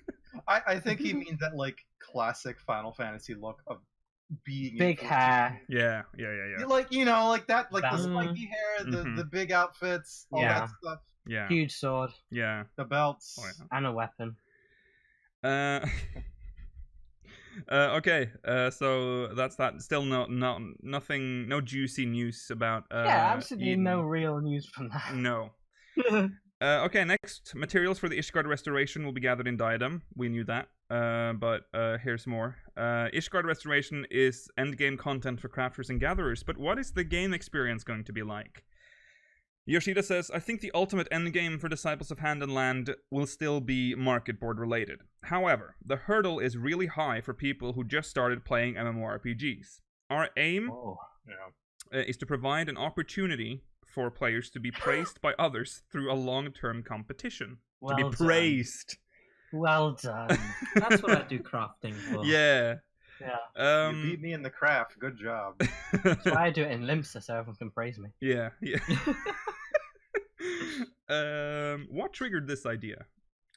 I think he means that, like, classic Final Fantasy look of being big hair. Yeah. Like, you know, like that, like the spiky hair, the big outfits, all that stuff. Yeah. Huge sword. Yeah. The belts. Oh, yeah. And a weapon. Okay. So that's that. Still nothing. No juicy news about. Absolutely Eden. no real news from that. No. Okay, next. Materials for the Ishgard restoration will be gathered in Diadem. We knew that. But here's more. Ishgard restoration is endgame content for crafters and gatherers, but what is the game experience going to be like? Yoshida says, I think the ultimate endgame for Disciples of Hand and Land will still be market board related. However, the hurdle is really high for people who just started playing MMORPGs. Our aim is to provide an opportunity for players to be praised by others through a long-term competition. Well to be praised. Well done. That's what I do crafting for. Yeah. You beat me in the craft. Good job. That's why I do it in Limsa so everyone can praise me. Yeah. What triggered this idea?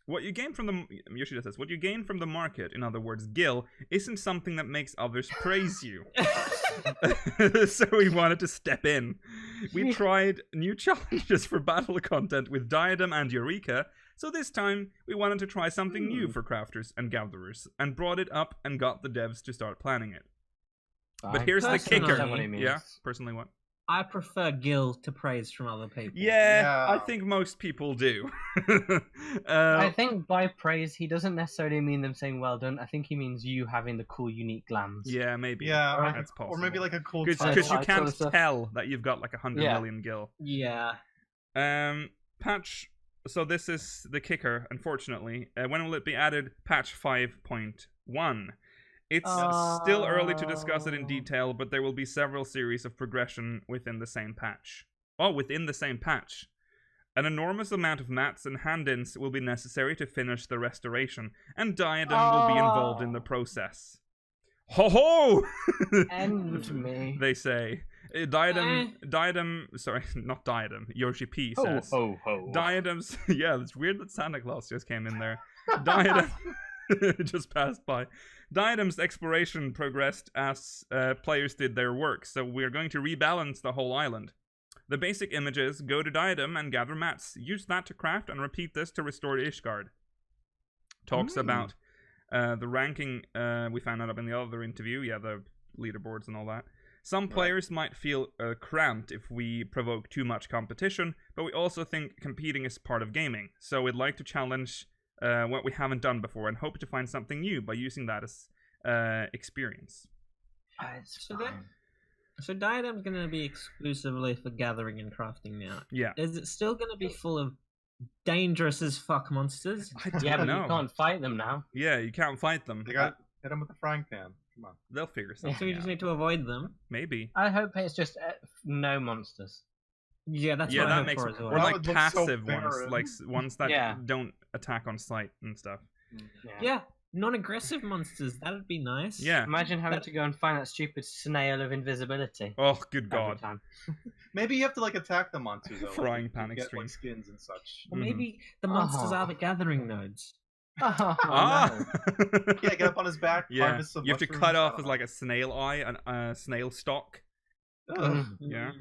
What you gain from the Yoshida says, what you gain from the market, in other words, Gil, isn't something that makes others praise you. So we wanted to step in. We tried new challenges for battle content with Diadem and Eureka, so this time we wanted to try something new for crafters and gatherers, and brought it up and got the devs to start planning it. But here's the kicker. Yeah, personally what? I prefer Gil to praise from other people. Yeah, I think most people do. I think by praise, he doesn't necessarily mean them saying well done. I think he means you having the cool, unique glams. Yeah, maybe. Yeah, that's possible. Or maybe like a cool title. Because you can't tell that you've got like 100 million Gil. Yeah. Patch... So this is the kicker, unfortunately. When will it be added? Patch 5.1. It's still early to discuss it in detail, but there will be several series of progression within the same patch. Oh, within the same patch. An enormous amount of mats and hand-ins will be necessary to finish the restoration, and Diadem will be involved in the process. Ho-ho! End me. They say. Diadem, sorry, not Diadem, Yoshi-P says. Ho, ho, ho. Diadems, yeah, it's weird that Santa Claus just came in there. Diadem just passed by. Diadem's exploration progressed as players did their work, so we're going to rebalance the whole island. The basic images: go to Diadem and gather mats. Use that to craft and repeat this to restore Ishgard. Talks about the ranking we found out up in the other interview, the leaderboards and all that. Some players might feel cramped if we provoke too much competition, but we also think competing is part of gaming, so we'd like to challenge what we haven't done before and hope to find something new by using that as experience. So Diadem's going to be exclusively for gathering and crafting now. Yeah. Is it still going to be full of dangerous as fuck monsters? I don't know. You can't fight them now. Yeah, you can't fight them. They got hit them with the frying pan. Come on. They'll figure something out. So you just need to avoid them? Maybe. I hope it's just no monsters. Yeah, that's what I hope makes for as well. Or like passive ones, like ones that don't attack on sight and stuff. Yeah, non-aggressive monsters. That'd be nice. Yeah. Imagine having to go and find that stupid snail of invisibility. Oh, good God. Maybe you have to like attack the monsters. Frying pan get, extreme. Like, skins and such. Or maybe the monsters are the gathering nodes. No. Yeah, get up on his back. Yeah, you have to cut off as like a snail eye, a snail stalk. Yeah.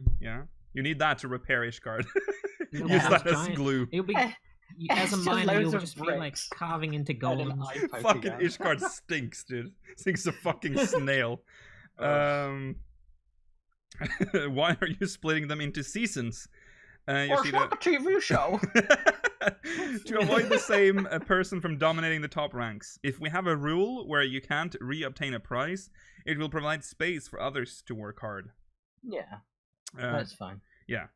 You need that to repair Ishgard. Use that as glue. It'll be, as a miner, you'll just be like carving into golems. Fucking Ishgard stinks, dude. Stinks a fucking snail. Why are you splitting them into seasons? It's like a TV show. To avoid the same person from dominating the top ranks. If we have a rule where you can't re-obtain a prize, it will provide space for others to work hard. Yeah. That's fine. Yeah.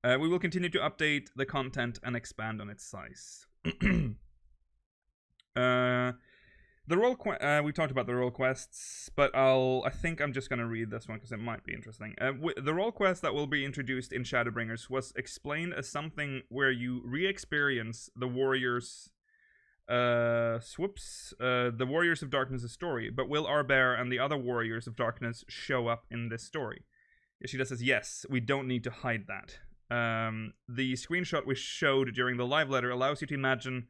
We will continue to update the content and expand on its size. We talked about the role quests, but I think I'm just going to read this one because it might be interesting. The role quest that will be introduced in Shadowbringers was explained as something where you re-experience the Warriors... the Warriors of Darkness' story, but will Arbear and the other Warriors of Darkness show up in this story? Yoshida says, yes, we don't need to hide that. The screenshot we showed during the live letter allows you to imagine,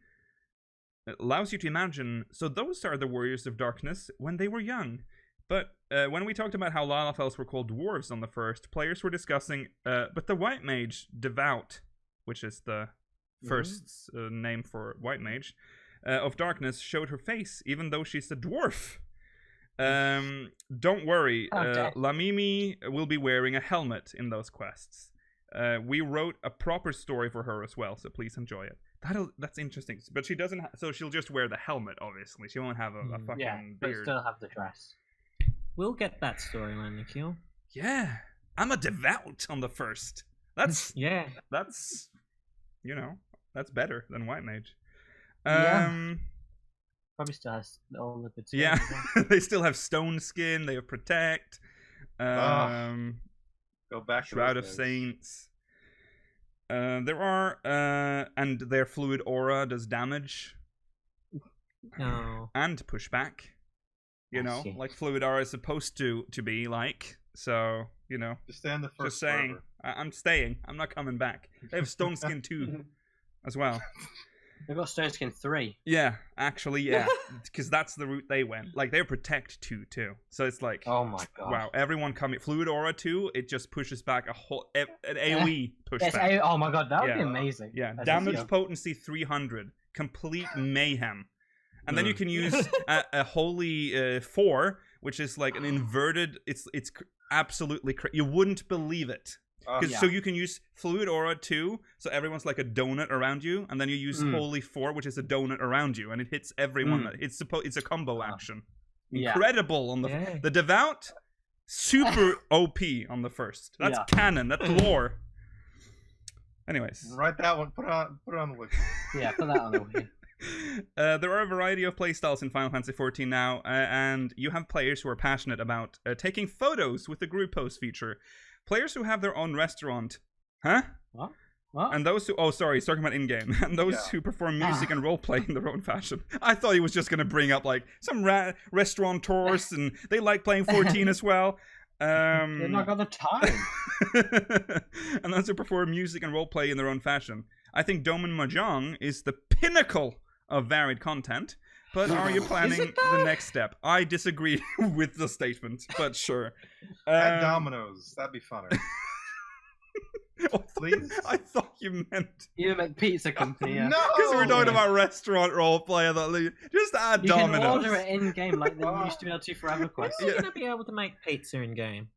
so those are the Warriors of Darkness when they were young. But when we talked about how Lalafels were called dwarves on the first, players were discussing, but the White Mage, Devout, which is the first name for White Mage, of Darkness, showed her face, even though she's a dwarf. Don't worry, Lamimi will be wearing a helmet in those quests. We wrote a proper story for her as well, so please enjoy it. That's interesting, but she doesn't. So she'll just wear the helmet. Obviously, she won't have a fucking beard. But still have the dress. We'll get that storyline, Nikhil. Yeah, I'm a Devout on the first. That's That's that's better than White Mage. Probably still has all the good stuff. Yeah, they still have Stone Skin. They have Protect. Go back to Shroud of Saints. There are and their Fluid Aura does damage. And pushback. Like Fluid Aura is supposed to be like. So, just stay on the first. Just saying, I'm staying. I'm not coming back. They have Stone Skin 2 as well. They've got Stone Skin 3. Yeah, actually, yeah. Because that's the route they went. Like, they're Protect 2, too. So it's like... Oh my god. Wow, everyone coming... Fluid Aura 2, it just pushes back an AoE pushback. Oh my god, that would be amazing. Yeah, damage potency 300. Complete mayhem. And then you can use a Holy 4, which is like an inverted. It's absolutely you wouldn't believe it. So you can use Fluid Aura 2, so everyone's like a donut around you, and then you use Holy 4, which is a donut around you, and it hits everyone. It's a combo action. Incredible on the Devout, super OP on the first. That's canon. That's lore. Anyways, write that one. Put it on the wiki. Yeah, put that on the wiki. There are a variety of playstyles in Final Fantasy XIV now, and you have players who are passionate about taking photos with the group post feature. Players who have their own restaurant. Huh? What? And those who... Oh, sorry, he's talking about in-game. And those who perform music and roleplay in their own fashion. I thought he was just going to bring up, like, some restaurateurs, and they like playing 14 as well. They've not got the time. And those who perform music and roleplay in their own fashion. I think Domen Mahjong is the pinnacle of varied content. But are you planning the next step? I disagree with the statement, but sure. Add Domino's. That'd be funner. Please? I thought you meant pizza company. Yeah. No! Because we were talking about restaurant roleplay. I thought, just add Domino's. You can order it in-game like they used to be able to for EverQuest. You're going to be able to make pizza in-game.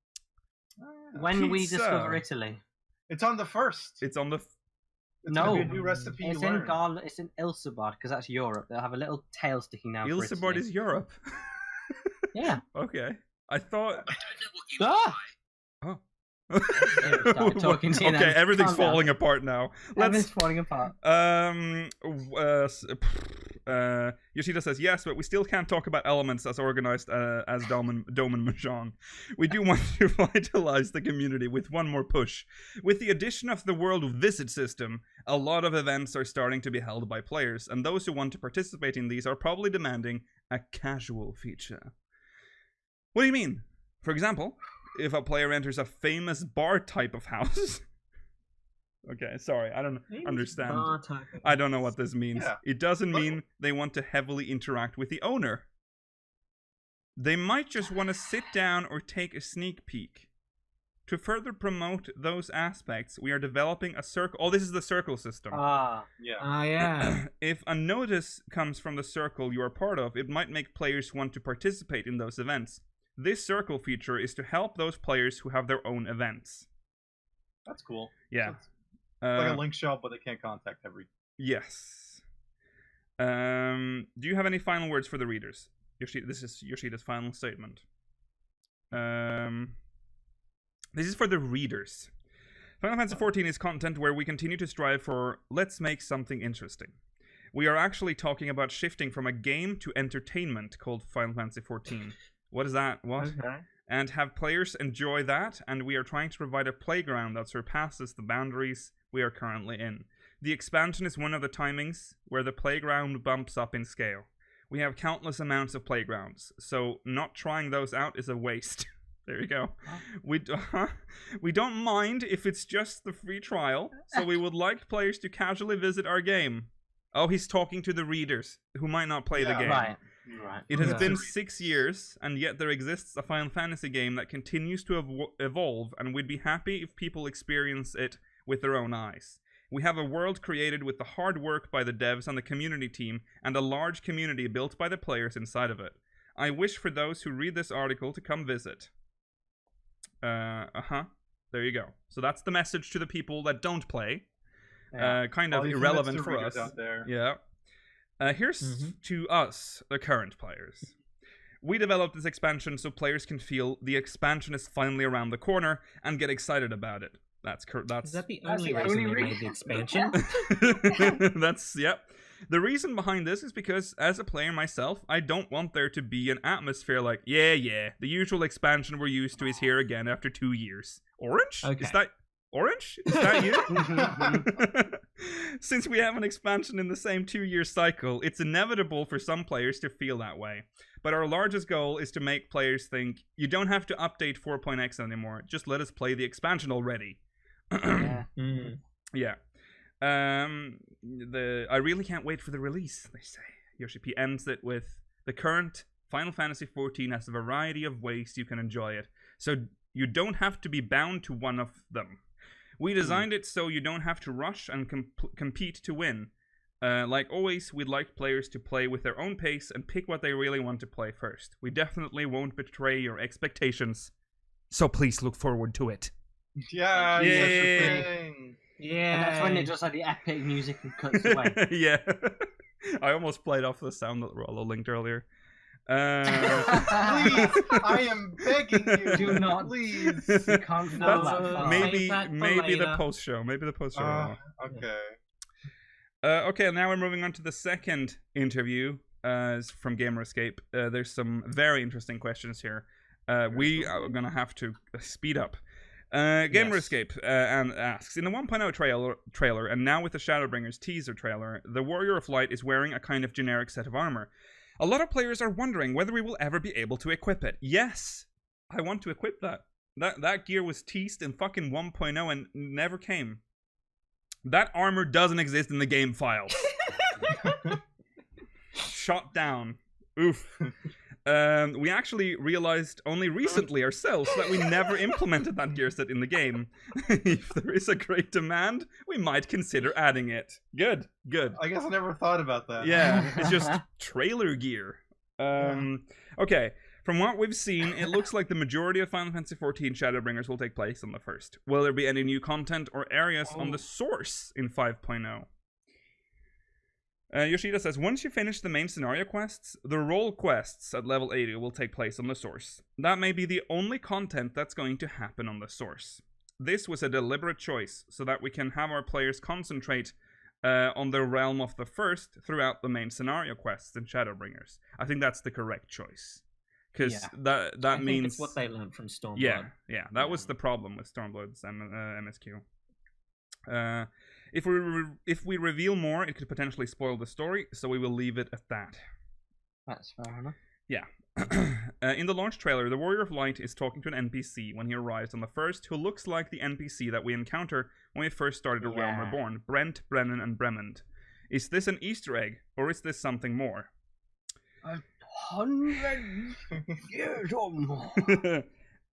When we discover Italy. It's on the first. It's on the... It's gonna be a new recipe. It's in It's in Ishgard because that's Europe. They'll have a little tail sticking out. Ishgard is Europe. Yeah. Okay. I thought. Oh. Okay, everything's falling apart now. Everything's falling apart. Yoshida says yes, but we still can't talk about elements as organized as Domen Mahjong. We do want to vitalize the community with one more push. With the addition of the World Visit system, a lot of events are starting to be held by players, and those who want to participate in these are probably demanding a casual feature. What do you mean? For example, if a player enters a famous bar type of house. Okay, sorry, I don't understand. I don't know what this means. Yeah. It doesn't mean they want to heavily interact with the owner. They might just want to sit down or take a sneak peek. To further promote those aspects, we are developing a circle. Oh, this is the circle system. Yeah. If a notice comes from the circle you are part of, it might make players want to participate in those events. This circle feature is to help those players who have their own events. That's cool. Yeah. Like a link shell, but they can't contact every... Yes. Do you have any final words for the readers? This is Yoshida's final statement. This is for the readers. Final Fantasy XIV is content where we continue to strive for let's make something interesting. We are actually talking about shifting from a game to entertainment called Final Fantasy XIV. What is that? What? Okay. And have players enjoy that, and we are trying to provide a playground that surpasses the boundaries we are currently in. The expansion is one of the timings where the playground bumps up in scale. We have countless amounts of playgrounds, so not trying those out is a waste. There you go. We don't mind if it's just the free trial, so we would like players to casually visit our game. Oh, he's talking to the readers who might not play the game. Right. It has been 6 years, and yet there exists a Final Fantasy game that continues to evolve, and we'd be happy if people experience it with their own eyes. We have a world created with the hard work by the devs and the community team, and a large community built by the players inside of it. I wish for those who read this article to come visit. There you go. So that's the message to the people that don't play. Yeah. Kind of irrelevant for us. Out there. Yeah. Here's to us, the current players. We developed this expansion so players can feel the expansion is finally around the corner and get excited about it. That's Is that the only reason they made the expansion? Yep. The reason behind this is because, as a player myself, I don't want there to be an atmosphere like, the usual expansion we're used to is here again after 2 years. Orange? Okay. Is that Orange? Is that you? Since we have an expansion in the same 2-year cycle, it's inevitable for some players to feel that way. But our largest goal is to make players think, you don't have to update 4.x anymore, just let us play the expansion already. Yeah. I really can't wait for the release, they say. Yoshi-P ends it with, the current Final Fantasy XIV has a variety of ways you can enjoy it, so you don't have to be bound to one of them. We designed it so you don't have to rush and compete to win. Like always, we'd like players to play with their own pace and pick what they really want to play first. We definitely won't betray your expectations, so please look forward to it. Yeah, Yay. such a thing. Yeah. And that's when it just like the epic music and cuts away. Yeah. I almost played off the sound that Rollo linked earlier. Please, I am begging you. Do not, please. You can't know that. Maybe the post show. Maybe the post show. Okay. Okay, now we're moving on to the second interview from Gamer Escape. There's some very interesting questions here. We are going to have to speed up. Gamer Escape asks, in the 1.0 trailer, and now with the Shadowbringers teaser trailer, the Warrior of Light is wearing a kind of generic set of armor. A lot of players are wondering whether we will ever be able to equip it. Yes, I want to equip that. That gear was teased in fucking 1.0 and never came. That armor doesn't exist in the game files. Shot down. Oof. We actually realized only recently ourselves that we never implemented that gear set in the game. If there is a great demand, we might consider adding it. Good. I guess I never thought about that. Yeah, it's just trailer gear. Okay, from what we've seen, it looks like the majority of Final Fantasy XIV Shadowbringers will take place on the first. Will there be any new content or areas on the source in 5.0? Yoshida says, once you finish the main scenario quests, the role quests at level 80 will take place on the source. That may be the only content that's going to happen on the source. This was a deliberate choice, so that we can have our players concentrate on the realm of the first throughout the main scenario quests in Shadowbringers. I think that's the correct choice. Because that means... think it's what they learned from Stormblood. Yeah, that was the problem with Stormblood's MSQ. If we reveal more, it could potentially spoil the story, so we will leave it at that. That's fair enough. Yeah. In the launch trailer, the Warrior of Light is talking to an NPC when he arrives on the first, who looks like the NPC that we encounter when we first started A Realm Reborn, Brent, Brennan, and Bremond. Is this an Easter egg, or is this something more? 100 years or more.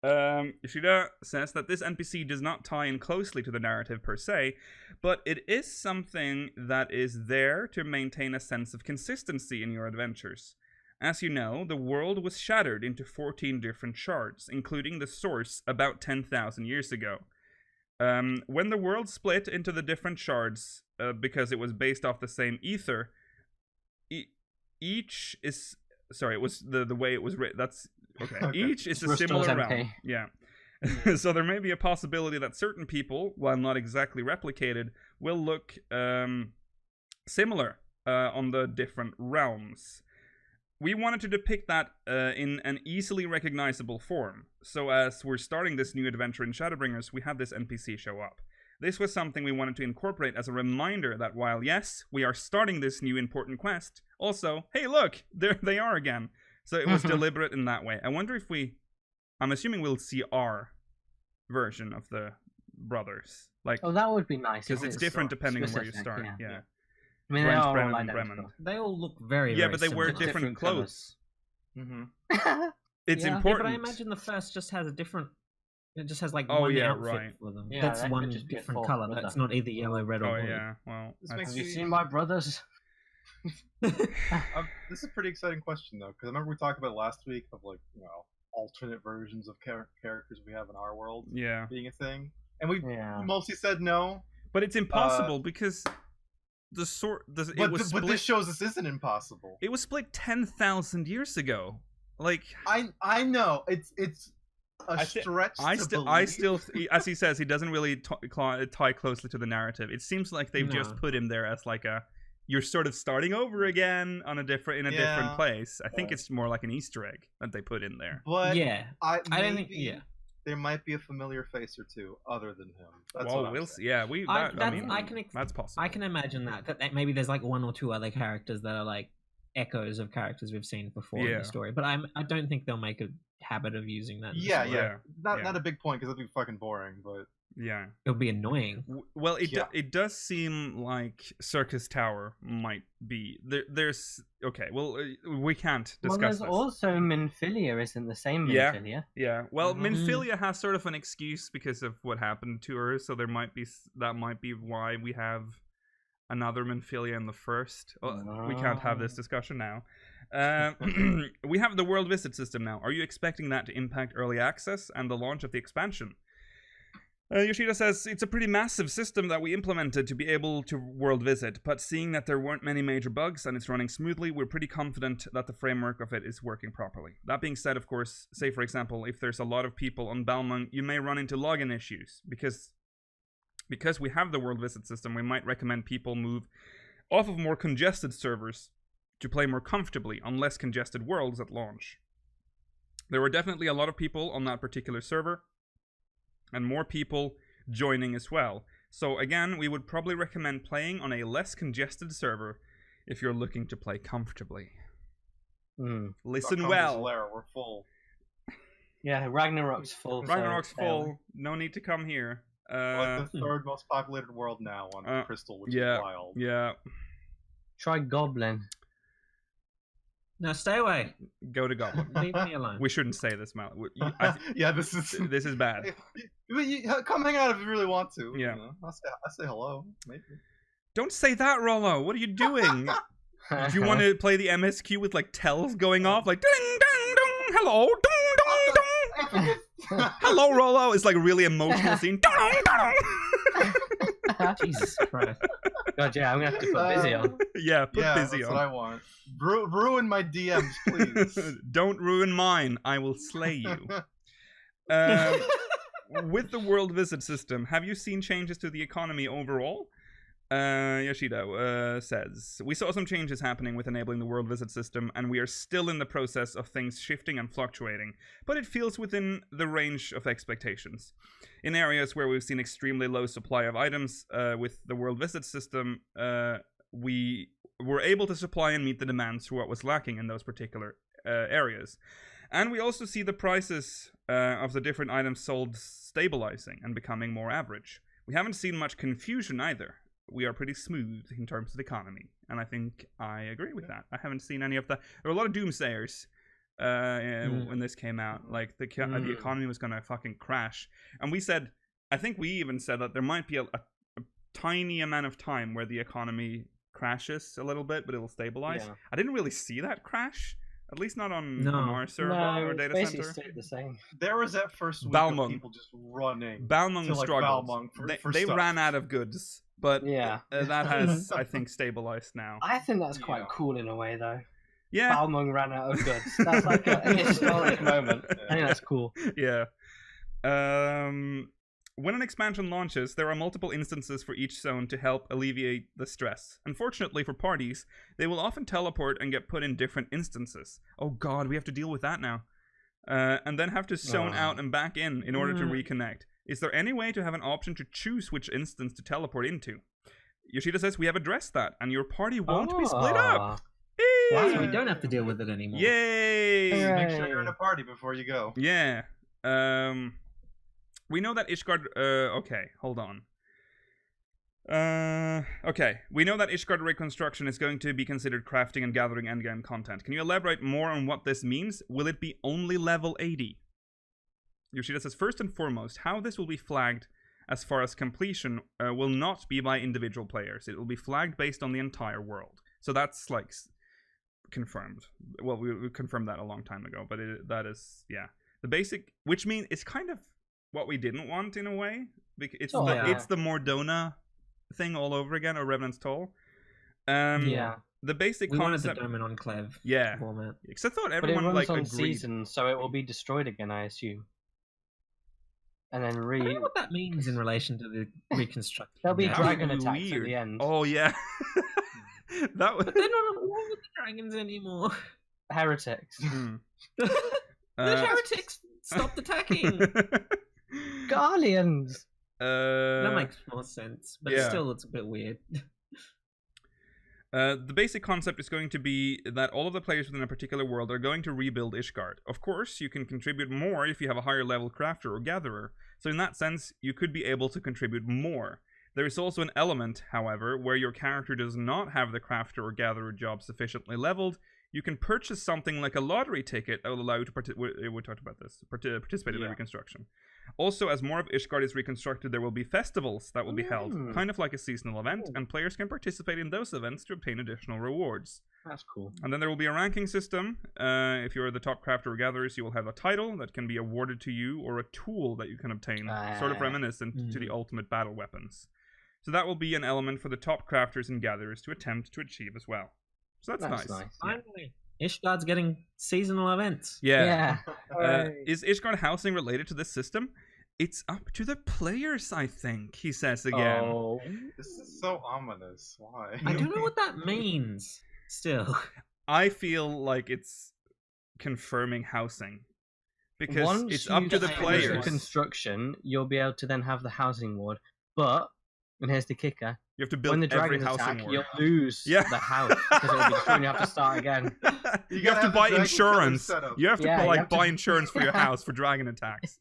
Yoshida says that this NPC does not tie in closely to the narrative per se, but it is something that is there to maintain a sense of consistency in your adventures. As you know, the world was shattered into 14 different shards, including the source about 10,000 years ago. When the world split into the different shards, because it was based off the same ether, each is... Sorry, it was the way it was written. That's... Okay. Each is a similar realm. Yeah. So there may be a possibility that certain people, while not exactly replicated, will look similar on the different realms. We wanted to depict that in an easily recognizable form. So as we're starting this new adventure in Shadowbringers, we had this NPC show up. This was something we wanted to incorporate as a reminder that while, yes, we are starting this new important quest, also, hey, look, there they are again. So it was deliberate in that way. I wonder if I'm assuming we'll see our version of the brothers. Like, oh, that would be nice. Because it's different depending on where you start. Yeah. I mean, Brent, they all Brennan, like Bremond. They all look very, yeah, very but they wear similar. different clothes. Mm-hmm. It's important. Yeah, but I imagine the first just has a different... It just has like one outfit for them. Yeah, that's one different color. Brother. That's not either yellow, red, or blue. Oh yeah, well. Have you seen my brothers? This is a pretty exciting question though, because I remember we talked about last week of like alternate versions of characters we have in our world. Yeah. Being a thing, and we mostly said no. But it's impossible because the sort. But this shows this isn't impossible. It was split 10,000 years ago. Like I know it's a stretch. I still, as he says, he doesn't really tie closely to the narrative. It seems like they've just put him there as like you're sort of starting over again on a different place. I think it's more like an Easter egg that they put in there. But I don't think there might be a familiar face or two other than him. That's what we'll see. Yeah, that's possible. I can imagine that maybe there's like one or two other characters that are like echoes of characters we've seen before in the story, but I don't think they'll make a habit of using that. Not a big point because that'd be fucking boring, but it'll be annoying. Well, it does seem like Circus Tower might be there's okay. Well, we can't discuss. Well, there's also Minfilia, isn't the same Minfilia? Yeah. Well, Minfilia has sort of an excuse because of what happened to her, so that might be why we have another Minfilia in the first. Oh, we can't have this discussion now. We have the world visit system now. Are you expecting that to impact early access and the launch of the expansion? Yoshida says, it's a pretty massive system that we implemented to be able to world visit, but seeing that there weren't many major bugs and it's running smoothly, we're pretty confident that the framework of it is working properly. That being said, of course, say for example, if there's a lot of people on Balmung, you may run into login issues. Because we have the world visit system, we might recommend people move off of more congested servers to play more comfortably on less congested worlds at launch. There were definitely a lot of people on that particular server, and more people joining as well. So again, we would probably recommend playing on a less congested server if you're looking to play comfortably. Listen well. We're full. Yeah, Ragnarok's full. Ragnarok's full. No need to come here. Like the third most populated world now on Crystal, which is wild. Yeah. Try Goblin. No, stay away. Go to Goblin. Leave me alone. We shouldn't say this, Mal. Yeah, this is bad. Come hang out if you really want to. Yeah. You know, I'll say hello, maybe. Don't say that, Rollo. What are you doing? Do you want to play the MSQ with like tells going off, like ding ding ding, hello, ding ding ding. Hello, Rollo. It's like a really emotional scene. Jesus Christ. God, yeah, I'm gonna have to put Busy on. Yeah, put Busy that's on. What I want. Ruin my DMs, please. Don't ruin mine. I will slay you. With the world visit system, have you seen changes to the economy overall? Yoshida says, we saw some changes happening with enabling the world visit system, and we are still in the process of things shifting and fluctuating, but it feels within the range of expectations. In areas where we've seen extremely low supply of items with the world visit system, we were able to supply and meet the demands for what was lacking in those particular areas. And we also see the prices of the different items sold stabilizing and becoming more average. We haven't seen much confusion either. We are pretty smooth in terms of the economy, and I think I agree with that. I haven't seen any of that. There were a lot of doomsayers when this came out, like the economy was going to fucking crash. And we said, I think we even said that there might be a tiny amount of time where the economy crashes a little bit, but it'll stabilize. Yeah. I didn't really see that crash. At least not on our server or data basically center. Stayed the same. There was that first week of people just running. Balmung struggled. For they stuff. ran out of goods, but that has, I think, stabilized now. I think that's quite cool in a way, though. Yeah. Balmung ran out of goods. That's like a historic moment. I think that's cool. Yeah. When an expansion launches, there are multiple instances for each zone to help alleviate the stress. Unfortunately for parties, they will often teleport and get put in different instances. Oh god, we have to deal with that now. And then have to zone out and back in order to reconnect. Is there any way to have an option to choose which instance to teleport into? Yoshida says we have addressed that, and your party won't be split up. Wow, so we don't have to deal with it anymore. Yay! Make sure you're in a party before you go. Yeah. We know that Ishgard... okay, hold on. Okay, we know that Ishgard reconstruction is going to be considered crafting and gathering endgame content. Can you elaborate more on what this means? Will it be only level 80? Yoshida says, first and foremost, how this will be flagged as far as completion will not be by individual players. It will be flagged based on the entire world. So that's, like, confirmed. Well, we confirmed that a long time ago, but that is, yeah. The basic... Which means it's kind of what we didn't want in a way. It's the Mordona thing all over again, or Revenant's Toll. The basic we concept. We wanted the Domain Enclave format. Because I thought everyone but it runs on agreed. Season, so it will be destroyed again, I assume. And then I don't know what that means in relation to the reconstruction. There'll be dragon attacks at the end. Oh yeah. That was. But they're not at war with the dragons anymore. Heretics. The heretics stopped attacking. Guardians. That makes more sense, but still, it's a bit weird. The basic concept is going to be that all of the players within a particular world are going to rebuild Ishgard. Of course, you can contribute more if you have a higher level crafter or gatherer, so in that sense, you could be able to contribute more. There is also an element, however, where your character does not have the crafter or gatherer job sufficiently leveled you can purchase something like a lottery ticket that will allow you to we talked about this, participate in the reconstruction. Also, as more of Ishgard is reconstructed, there will be festivals that will be held, kind of like a seasonal event, and players can participate in those events to obtain additional rewards. That's cool. And then there will be a ranking system. If you're the top crafter or gatherers, you will have a title that can be awarded to you, or a tool that you can obtain, sort of reminiscent to the ultimate battle weapons. So that will be an element for the top crafters and gatherers to attempt to achieve as well. So that's nice. Finally, Ishgard's getting seasonal events. Yeah. Is Ishgard housing related to this system? It's up to the players, I think, he says again. Oh, this is so ominous. Why? I don't know what that means, still. I feel like it's confirming housing. Because Once it's up to the players. Construction, you'll be able to then have the housing ward. But, and here's the kicker, you have to build when the every dragons housing attack, ward. you'll lose the house because it'll be destroyed and you have to start again. You have to buy insurance. You have to buy insurance for your house for dragon attacks.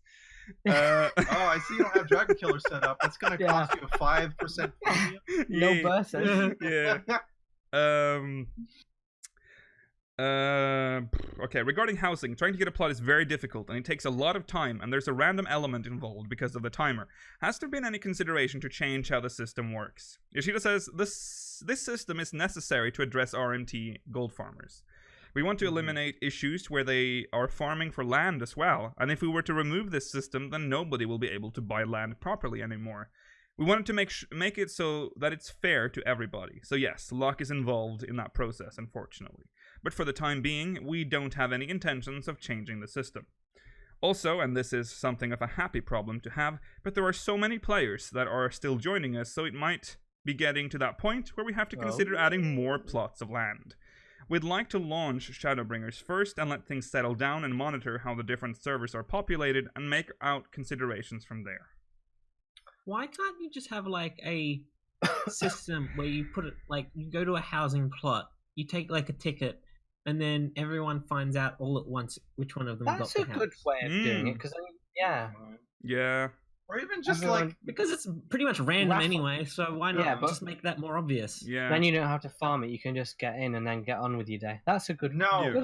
Oh, I see you don't have Dragon Killer set up. That's going to cost you a 5% premium. No person. Okay, regarding housing, trying to get a plot is very difficult, and it takes a lot of time, and there's a random element involved because of the timer. Has there been any consideration to change how the system works? Yoshida says, this system is necessary to address RMT gold farmers. We want to eliminate issues where they are farming for land as well, and if we were to remove this system, then nobody will be able to buy land properly anymore. We wanted to make it so that it's fair to everybody. So yes, luck is involved in that process, unfortunately. But for the time being, we don't have any intentions of changing the system. Also, and this is something of a happy problem to have, but there are so many players that are still joining us, so it might be getting to that point where we have to consider adding more plots of land. We'd like to launch Shadowbringers first and let things settle down and monitor how the different servers are populated and make out considerations from there. Why can't you just have like a system where you put it, like, you go to a housing plot, you take like a ticket, and then everyone finds out all at once which one of them got the house. That's a good way of doing it, because yeah. Or even just because it's pretty much random anyway, so why not just make that more obvious? Yeah. Then you don't have to farm it, you can just get in and then get on with your day. That's a good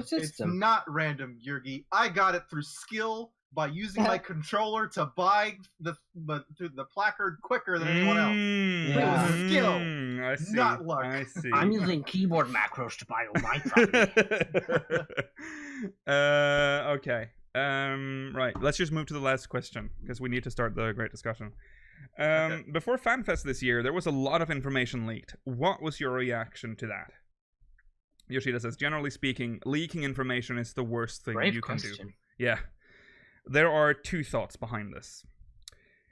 system. It's not random, Yurgi. I got it through skill by using my controller to buy the placard quicker than anyone else. It was skill, I see. not luck. I see. I'm using keyboard macros to buy all my property. Okay. Right, let's just move to the last question, because we need to start the great discussion. Before FanFest this year, there was a lot of information leaked. What was your reaction to that? Yoshida says, generally speaking, leaking information is the worst thing you can do. Yeah. There are two thoughts behind this.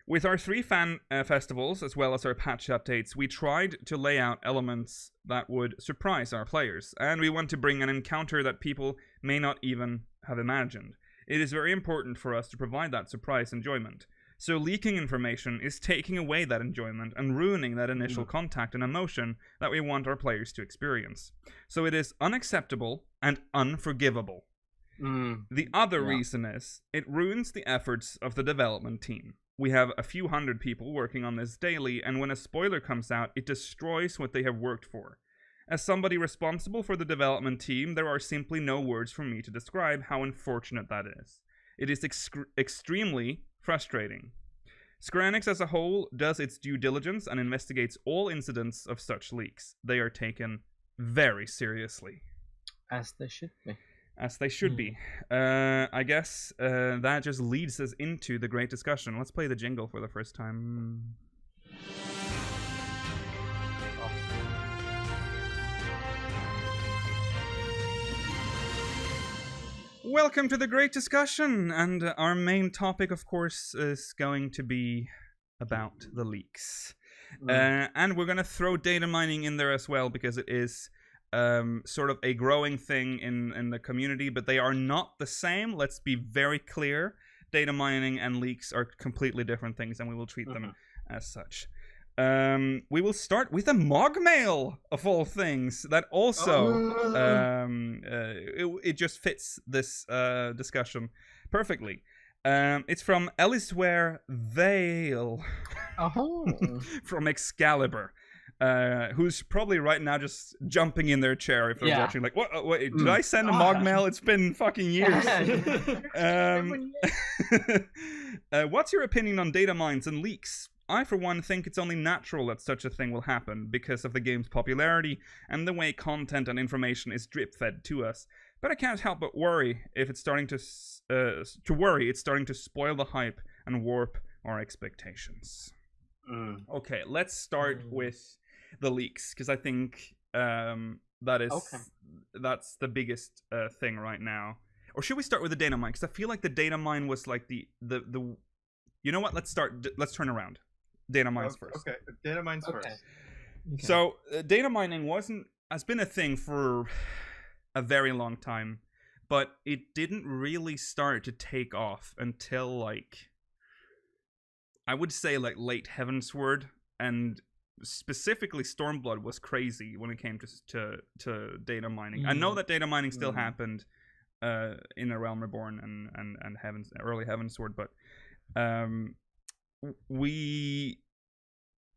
With our 3 fan festivals, as well as our patch updates, we tried to lay out elements that would surprise our players, and we want to bring an encounter that people may not even have imagined. It is very important for us to provide that surprise enjoyment. So leaking information is taking away that enjoyment and ruining that initial contact and emotion that we want our players to experience. So it is unacceptable and unforgivable. The other reason is, it ruins the efforts of the development team. We have a few hundred people working on this daily, and when a spoiler comes out, it destroys what they have worked for. As somebody responsible for the development team, there are simply no words for me to describe how unfortunate that is. It is extremely frustrating. Square Enix as a whole does its due diligence and investigates all incidents of such leaks. They are taken very seriously. As they should be. As they should be. I guess that just leads us into the great discussion. Let's play the jingle for the first time. Welcome to the great discussion, and our main topic, of course, is going to be about the leaks. And we're going to throw data mining in there as well, because it is sort of a growing thing in the community, but they are not the same. Let's be very clear. Data mining and leaks are completely different things, and we will treat them as such. We will start with a Mog mail, of all things, that also it just fits this discussion perfectly. It's from Elisware Vale from Excalibur. who's probably right now just jumping in their chair if they're watching, like, what? Wait, did I send a Mogmail? It's been fucking years. What's your opinion on data mines and leaks? I, for one, think it's only natural that such a thing will happen because of the game's popularity and the way content and information is drip-fed to us. But I can't help but worry if it's starting to it's starting to spoil the hype and warp our expectations. Okay, let's start with the leaks, because I think that's the biggest thing right now. Or should we start with the data mine? Because I feel like the data mine was like the you know what? Let's turn around. Data mines first. Okay, data mines first. Okay. So data mining has been a thing for a very long time, but it didn't really start to take off until, like, I would say, like, late Heavensward, and specifically Stormblood was crazy when it came to data mining. I know that data mining still happened in A Realm Reborn and early Heavensward, but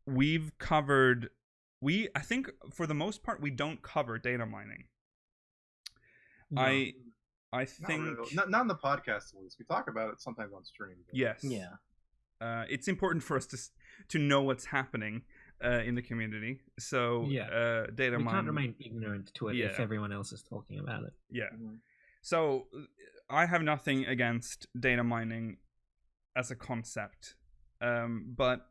we've covered. I think for the most part we don't cover data mining. No. I think not on the podcast at least. We talk about it sometimes on stream. But... Yes. Yeah. It's important for us to know what's happening in the community. So data mining. We can't remain ignorant to it if everyone else is talking about it. Yeah. So I have nothing against data mining as a concept, but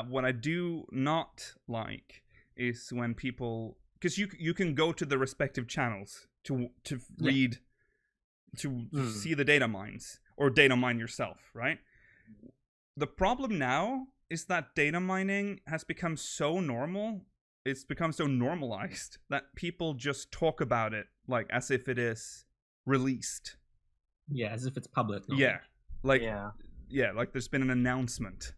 what I do not like is when people, because you can go to the respective channels to read, to see the data mines, or data mine yourself, right? The problem now is that data mining has become so normal, it's become so normalized that people just talk about it like as if it is released. Yeah, as if it's public knowledge. Yeah, like like there's been an announcement.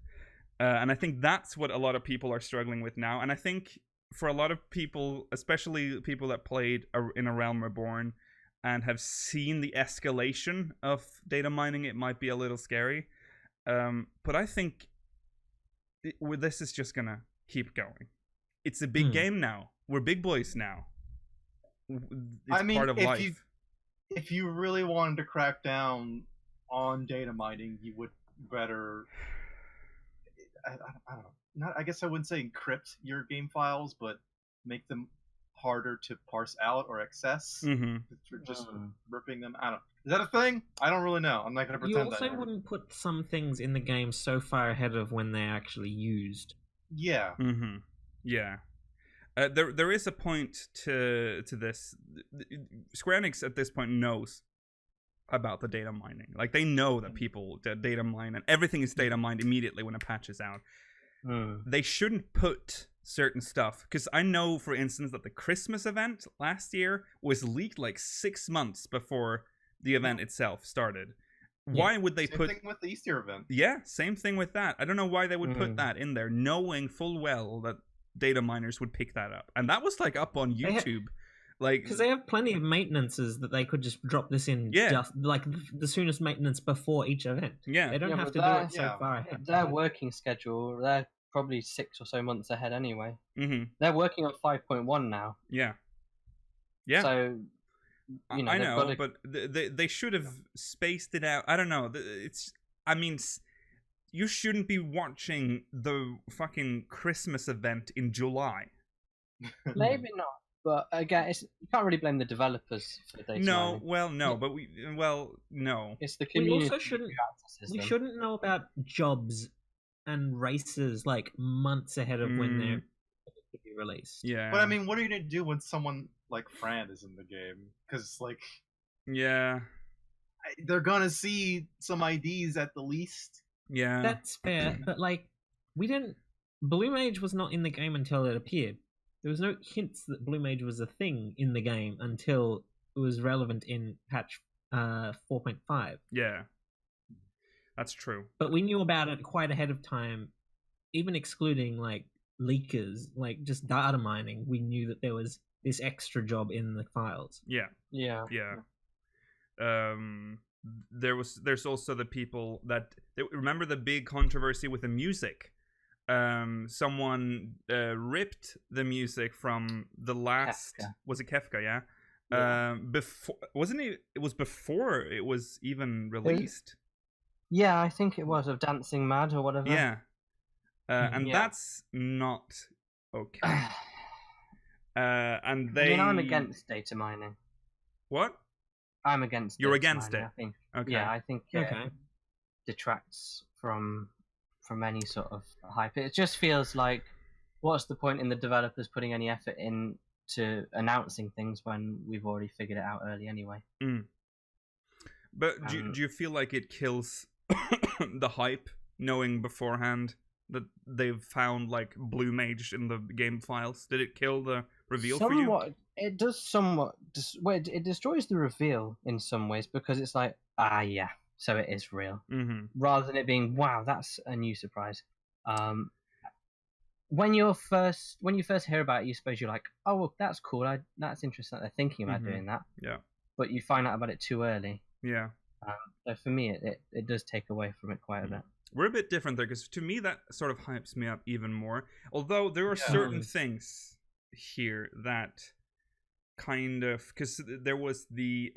And I think that's what a lot of people are struggling with now. And I think for a lot of people, especially people that played in A Realm Reborn and have seen the escalation of data mining, it might be a little scary. But I think this is just going to keep going. It's a big game now. We're big boys now. It's part of life. If you really wanted to crack down on data mining, you would better... I don't know. I guess I wouldn't say encrypt your game files, but make them harder to parse out or access. Just ripping them. I don't. Is that a thing? I don't really know. I'm not going to pretend that. You also wouldn't put some things in the game so far ahead of when they're actually used. Yeah. Yeah. There is a point to this. Square Enix at this point knows about the data mining. Like, they know that people data mine, and everything is data mined immediately when a patch is out. They shouldn't put certain stuff, because I know, for instance, that the Christmas event last year was leaked like 6 months before the event itself started. Why would they put... Same thing with the Easter event. Yeah, same thing with that. I don't know why they would put that in there, knowing full well that data miners would pick that up. And that was like up on YouTube. Because they have plenty of maintenances that they could just drop this in, just like the soonest maintenance before each event. Yeah, they don't have to do it so far ahead. Their working schedule, they're probably 6 or so months ahead anyway. They're working on 5.1 now. Yeah. So you know, I know, but they should have spaced it out. I don't know. You shouldn't be watching the fucking Christmas event in July. Maybe not. But again, you can't really blame the developers for the data mining. No. It's the community. We also shouldn't know about jobs and races like months ahead of when they're to be released. Yeah. But I mean, what are you gonna do when someone like Fran is in the game? Because they're gonna see some IDs at the least. Yeah, that's fair. But like, Blue Mage was not in the game until it appeared. There was no hints that Blue Mage was a thing in the game until it was relevant in patch 4.5. Yeah, that's true. But we knew about it quite ahead of time, even excluding like leakers, like just data mining. We knew that there was this extra job in the files. Yeah. There's also the people that remember the big controversy with the music someone ripped the music from the last. Kefka. Was it Kefka? Yeah. Before wasn't it? It was before it was even released. Yeah, I think it was of Dancing Mad or whatever. Yeah. And that's not okay. And they. I'm against data mining. What? I'm against. You're against mining, it. I think. Okay. Yeah, I think it detracts from any sort of hype. It just feels like, what's the point in the developers putting any effort into announcing things when we've already figured it out early anyway? But do you feel like it kills the hype, knowing beforehand that they've found like Blue Mage in the game files? Did it kill the reveal for you? It does somewhat. It destroys the reveal in some ways, because it's like, yeah, so it is real, rather than it being, wow, that's a new surprise. When you first hear about it, you suppose you're like, oh, well, that's cool. That's interesting that they're thinking about doing that. Yeah. But you find out about it too early. Yeah. So for me, it does take away from it quite a bit. We're a bit different there, because to me that sort of hypes me up even more. Although there are certain things here that kind of, because there was the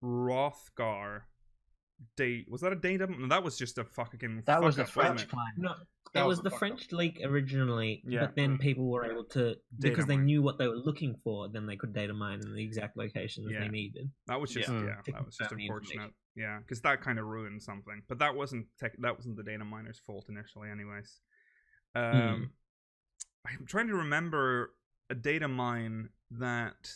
Hrothgar date. Was that a data? No, that was just a fucking. That was the up, French client. No, it was the French leak originally, but then people were able to, because they knew what they were looking for, then they could data mine in the exact location that they needed. That was just that was just unfortunate. Yeah, because that kind of ruined something. But that wasn't the data miner's fault initially, anyways. I'm trying to remember a data mine that.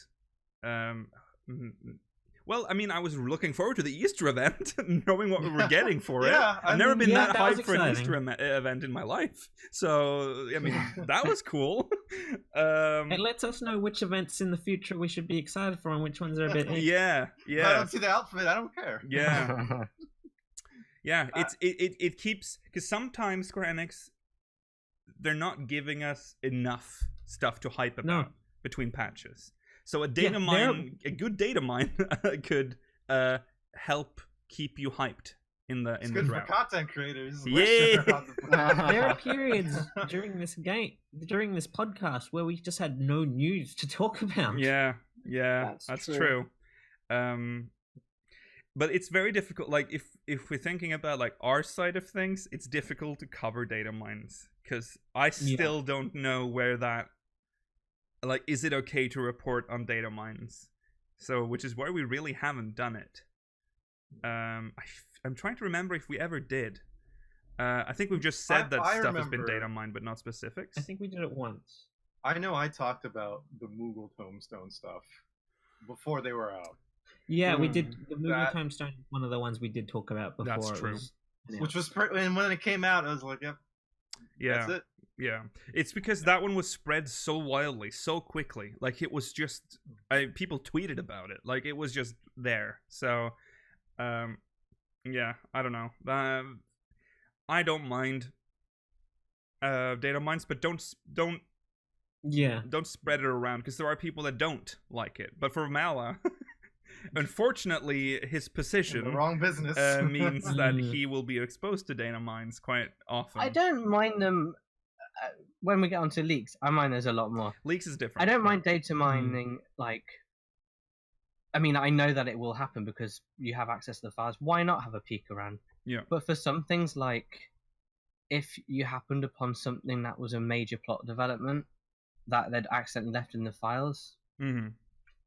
Well, I mean, I was looking forward to the Easter event, knowing what we were getting for it. I've never been that hyped for an Easter event in my life. So, I mean, that was cool. It lets us know which events in the future we should be excited for and which ones are a bit... Yeah. I don't see the outfit, I don't care. Yeah. Yeah, it keeps... Because sometimes Square Enix, they're not giving us enough stuff to hype about between patches. So a data mine, a good data mine, could help keep you hyped in the good for content creators. Yeah. There are periods during this podcast, where we just had no news to talk about. Yeah, that's true. But it's very difficult. Like if we're thinking about like our side of things, it's difficult to cover data mines, because I still don't know where that. Like, is it okay to report on data mines? So, which is why we really haven't done it. I'm trying to remember if we ever did. I think we've just said that stuff has been data mined, but not specifics. I think we did it once. I know I talked about the Moogle Tombstone stuff before they were out. Yeah, we did. The Moogle Tombstone, one of the ones we did talk about before. That's true. Which was, and when it came out, I was like, yep. Yeah. That's it. Yeah, it's because that one was spread so wildly, so quickly. Like, it was just... people tweeted about it. Like, it was just there. So, yeah, I don't know. I don't mind data mines, but don't spread it around, because there are people that don't like it. But for Mala... Unfortunately, his position the wrong business means that he will be exposed to data mines quite often. I don't mind them when we get onto leaks. I mind those a lot more. Leaks is different. I don't mind data mining. Like, I mean, I know that it will happen because you have access to the files. Why not have a peek around? Yeah. But for some things, like if you happened upon something that was a major plot development that they'd accidentally left in the files.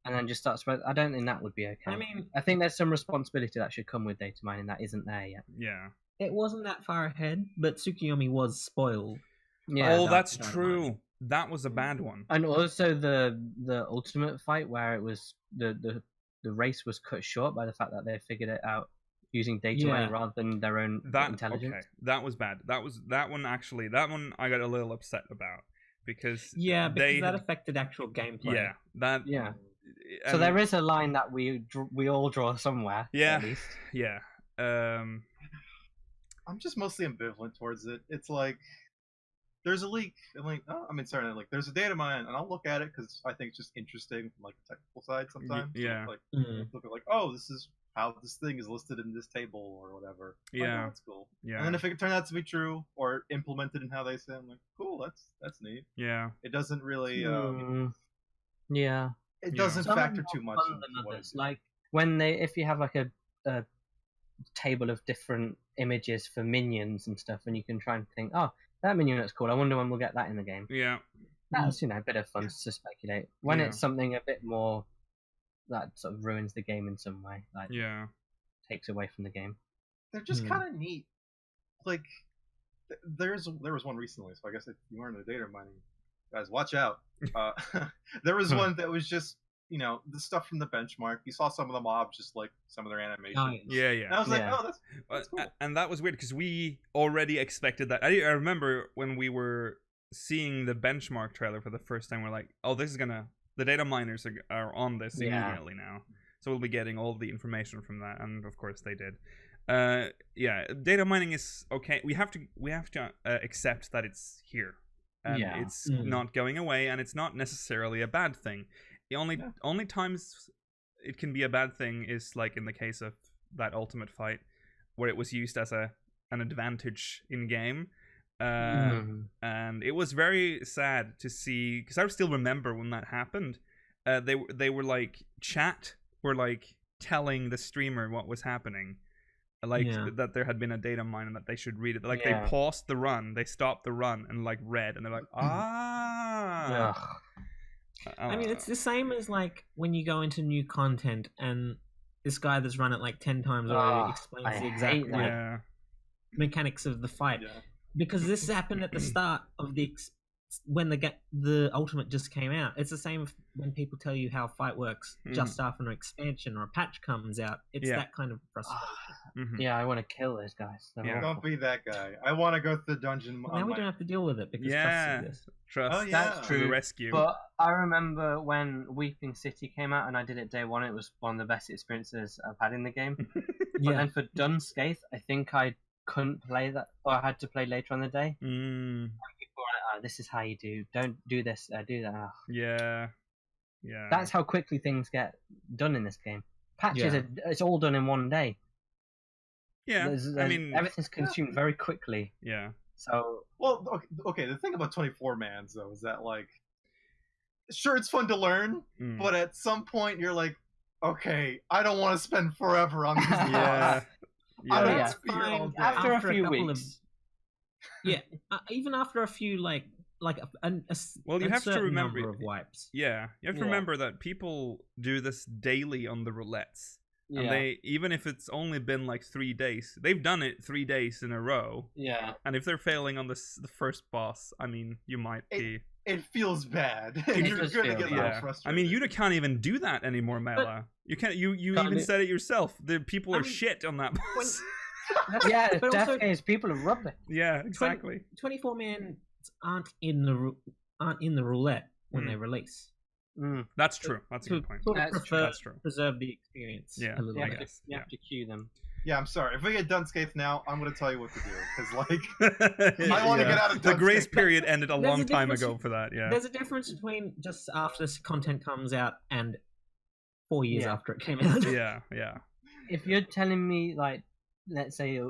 And then just start spread. I don't think that would be okay. I mean, I think there's some responsibility that should come with data mining that isn't there yet. Yeah. It wasn't that far ahead, but Tsukiyomi was spoiled. Yeah. Oh, that's true. That was a bad one. And also the ultimate fight where it was the race was cut short by the fact that they figured it out using data mining rather than their own intelligence. Okay. That was bad. That one I got a little upset about because that affected actual gameplay. Yeah. So there is a line that we all draw somewhere. Yeah. At least. Yeah. I'm just mostly ambivalent towards it. It's like there's a leak, and like there's a data mine, and I'll look at it because I think it's just interesting from like the technical side sometimes. Yeah. Look at oh, this is how this thing is listed in this table or whatever. Yeah. Like, that's cool. Yeah. And then if it turned out to be true or implemented in how they say, I'm like, cool, that's neat. Yeah. It doesn't really yeah. it doesn't Some factor are too much more fun into than what it others. is. Like when if you have like a table of different images for minions and stuff, and you can try and think, oh, that minion looks cool. I wonder when we'll get that in the game. Yeah. That's a bit of fun to speculate. When Yeah. it's something a bit more that sort of ruins the game in some way, like Yeah. takes away from the game. They're just kind of neat. Like there was one recently, so I guess if you weren't into data mining, guys, watch out. There was one that was just, you know, the stuff from the benchmark. You saw some of the mobs, just like some of their animations. Yeah. And I was like, oh, that's cool. And that was weird because we already expected that. I remember when we were seeing the benchmark trailer for the first time, we're like, oh, this is gonna, the data miners are on this immediately now, so we'll be getting all the information from that, and of course they did. Yeah, data mining is okay. We have to accept that it's here, and it's not going away, and it's not necessarily a bad thing. The only times it can be a bad thing is like in the case of that ultimate fight, where it was used as an advantage in game. And it was very sad to see, because I still remember when that happened. They were like, chat were like telling the streamer what was happening, like that there had been a data mine and that they should read it. Like they paused the run, they stopped the run and like read, and they're like, I mean, it's the same as like when you go into new content and this guy that's run it like 10 times already explains the exact mechanics of the fight. Because this happened at the start of when the ultimate just came out. It's the same when people tell you how fight works just after an expansion or a patch comes out. It's that kind of frustration. Yeah, I want to kill those guys. Don't be that guy. I want to go to the dungeon. Now we don't have to deal with it because Trust is this. Trust. That's true. The rescue. But I remember when Weeping City came out and I did it day one. It was one of the best experiences I've had in the game. But then for Dunscaith, I think I couldn't play that, or I had to play later on the day. And people were like, this is how you do. Don't do this. Do that. Yeah. That's how quickly things get done in this game. Patches, it's all done in one day. Yeah, I mean, everything's consumed very quickly. Yeah. So okay. The thing about 24 mans though is that like, sure, it's fun to learn, but at some point you're like, okay, I don't want to spend forever on this. After a few weeks. Even after a few well, you have to remember number of wipes. Yeah, you have to remember that people do this daily on the roulettes. And they, even if it's only been like 3 days, they've done it 3 days in a row. Yeah. And if they're failing on the first boss, I mean, you might be. It feels bad. You're gonna get a little frustrated. I mean, you can't even do that anymore, Mela. You can't. You even said it yourself. The people are shit on that boss. But Death Gaze, people are rubbish. Yeah, exactly. 24 man aren't in the roulette when they release. That's true. That's a good point. That's true. Preserve the experience. Yeah, a little I bit. guess. You have to queue them. Yeah, I'm sorry. If we get Dunscaith now, I'm going to tell you what to do. Because, like, I want to get out of Dunscaith. The grace period ended a long time ago for that, There's a difference between just after this content comes out and 4 years after it came out. Yeah. If you're telling me, like, let's say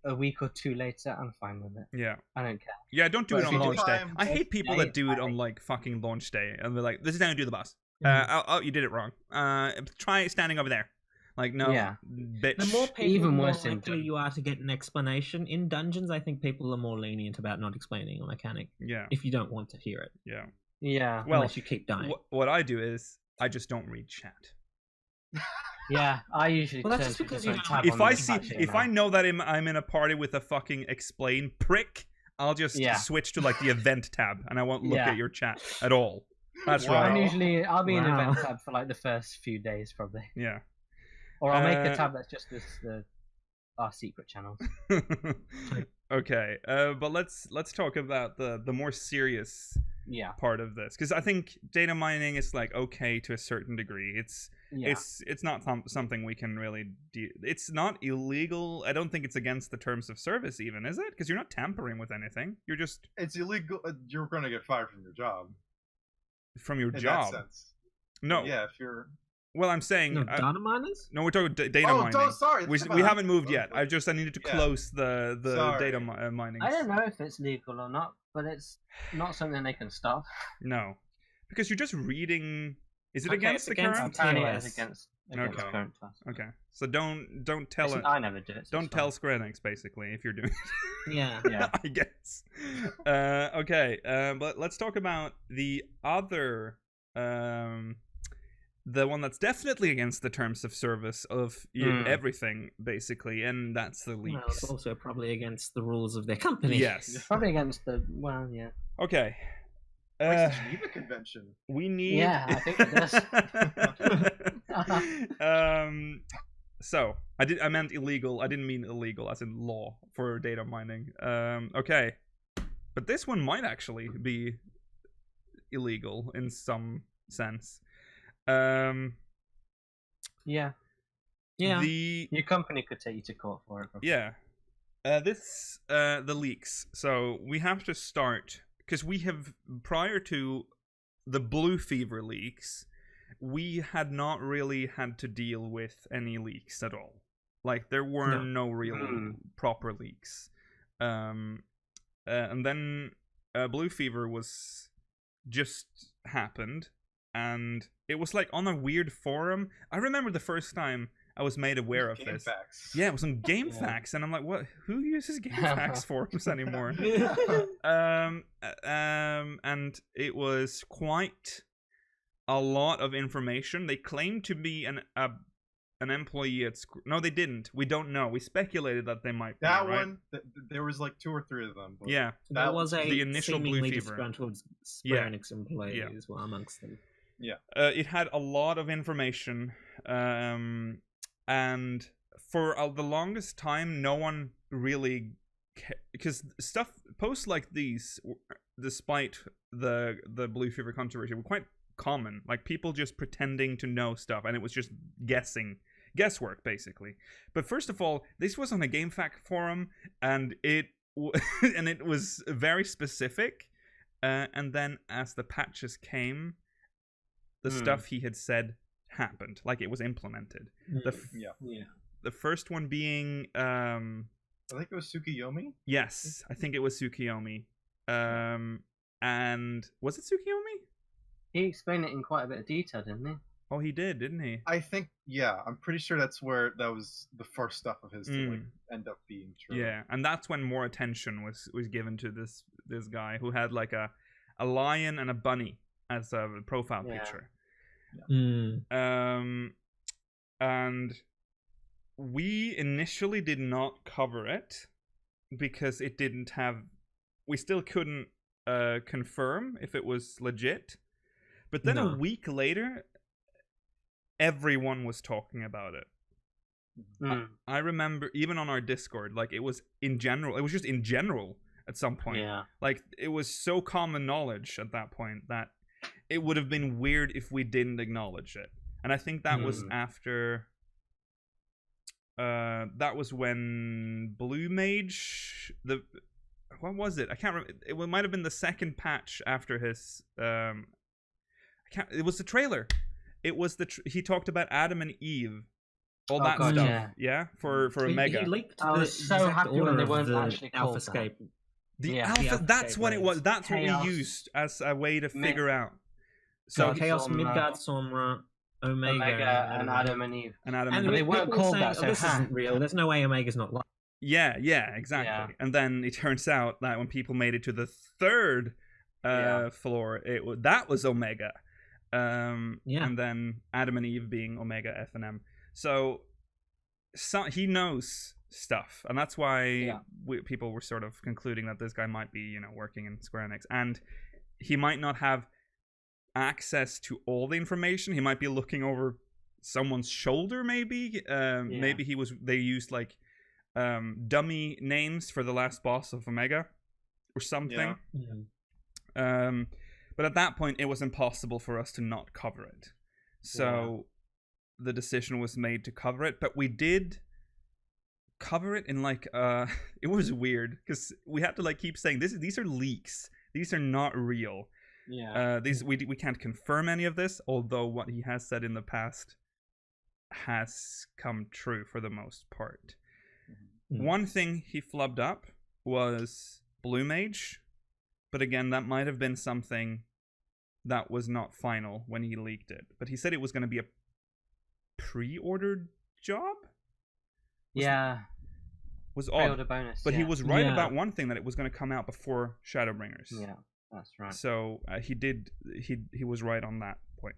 a week or two later, I'm fine with it. Yeah. I don't care. Yeah, don't do it on launch day. I hate people that do it on, like, fucking launch day. And they're like, this is how you do the boss. Oh, you did it wrong. Try standing over there. Like, no, bitch. The more people, even more worse likely you are to get an explanation. In dungeons, I think people are more lenient about not explaining a mechanic. Yeah. If you don't want to hear it. Yeah. Yeah. Well, unless you keep dying. What I do is, I just don't read chat. Yeah, I usually that's just because if I know that I'm in a party with a fucking explain prick, I'll just switch to like the event tab and I won't look at your chat at all. That's right. I'll be in event tab for like the first few days probably. Yeah. Or I'll make a tab that's just our secret channels. Okay, but let's talk about the more serious part of this, because I think data mining is like okay to a certain degree. It's not something we can really do. It's not illegal. I don't think it's against the terms of service even, is it? Because you're not tampering with anything. You're just... It's illegal. You're going to get fired from your job. From your in job? That sense. No. Yeah, if you're... Well, I'm saying No, data miners? no, we're talking data Oh, mining. sorry. We haven't moved yet. I needed to Yeah. close the Sorry. data mining. I don't know if it's legal or not, but it's not something they can stop. No, because you're just reading. Is it Okay, against it's the against current? Apparently it TOS. is against Okay. current class. Okay, so don't tell it. I never do it. So Don't it's tell Square Enix basically if you're doing it. Yeah. Yeah. I guess. Okay, but let's talk about the other, the one that's definitely against the terms of service of everything, basically, and that's the Well, leaks. it's also probably against the rules of their company. Yes. Probably against the yeah. Okay. Like the Geneva Convention. We need. Yeah, I think it does. So I meant illegal. I didn't mean illegal, as in law for data mining. Okay, but this one might actually be illegal in some sense. Yeah. Yeah. Your company could take you to court for it. Probably. Yeah. The leaks. So we have to start because we have, prior to the Blue Fever leaks, we had not really had to deal with any leaks at all. Like there were no real proper leaks. And then Blue Fever was just happened, and it was like on a weird forum. I remember the first time I was made aware of this. GameFAQs. Yeah, it was on GameFAQs, and I'm like, what? Who uses GameFAQs forums anymore? And it was quite a lot of information. They claimed to be an employee at No, they didn't. We don't know. We speculated that they might be, That right? one, there was like 2 or 3 of them. But Yeah. There was a the initial Blue seemingly Fever. disgruntled Square Yeah. Enix employee as well amongst them. It had a lot of information, and for the longest time, no one really, because posts like these, despite the Blue Fever controversy, were quite common. Like people just pretending to know stuff, and it was just guesswork basically. But first of all, this was on a GameFAQ forum, and it was very specific. And then as the patches came, the stuff he had said happened, like it was implemented. The first one being I think it was Tsukiyomi. yes, I think it was Tsukiyomi. And was it Tsukiyomi? He explained it in quite a bit of detail, didn't he? Oh, he did, didn't he? I think, I'm pretty sure that was the first stuff of his to like end up being true. Yeah, and that's when more attention was given to this guy who had like a lion and a bunny as a profile picture. And we initially did not cover it because it didn't have. We still couldn't confirm if it was legit. But then a week later, everyone was talking about it. I remember even on our Discord, like it was in general. It was just in general at some point. Yeah. Like it was so common knowledge at that point that it would have been weird if we didn't acknowledge it. And I think that was after. That was when Blue Mage what was it? I can't remember. It might have been the second patch after his. It was the trailer. It was he talked about Adam and Eve, all that stuff. Yeah, for Omega. He leaked I was so happy when they weren't actually called AlphaScape. The Yeah. Alpha. The That's Alpha what it was. That's what Chaos. we used as a way to figure out. So Chaos, Somra, Midgard, Somra, Omega, and Adam and Eve. and Adam. And and they Eve. weren't people called saying, that, so this isn't real. There's no way Omega's not live. Yeah, exactly. And then it turns out that when people made it to the third floor, that was Omega. And then Adam and Eve being Omega, F and M. So he knows stuff, and that's why people were sort of concluding that this guy might be, working in Square Enix, and he might not have access to all the information. He might be looking over someone's shoulder, maybe. Maybe they used like dummy names for the last boss of Omega or something. But at that point, it was impossible for us to not cover it. So the decision was made to cover it, but we did cover it in like it was weird because we had to like keep saying these are leaks. These are not real. These we can't confirm any of this, although what he has said in the past has come true for the most part. Mm. One thing he flubbed up was Blue Mage, but again, that might have been something that was not final when he leaked it. But he said it was going to be a pre-ordered job? Was odd. Pre-order bonus. But he was right Yeah. about one thing, that it was going to come out before Shadowbringers. Yeah, that's right. So he was right on that point.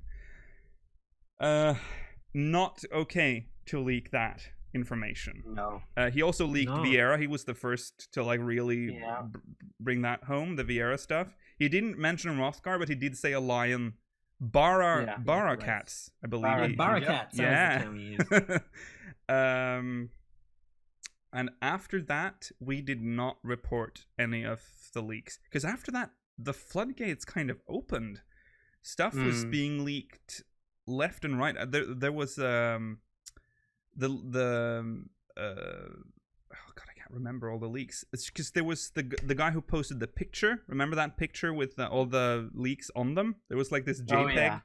Not okay to leak that information. No. He also leaked No. Vieira. He was the first to like really Yeah. bring that home, the Vieira stuff. He didn't mention Rothgar, but he did say a lion. Bara cats, I believe. Barakat. Yeah. The term we use. And after that, we did not report any of the leaks, because after that, the floodgates kind of opened. Stuff was being leaked left and right. There was oh god, I can't remember all the leaks. It's because there was the guy who posted the picture. Remember that picture with all the leaks on them? There was like this JPEG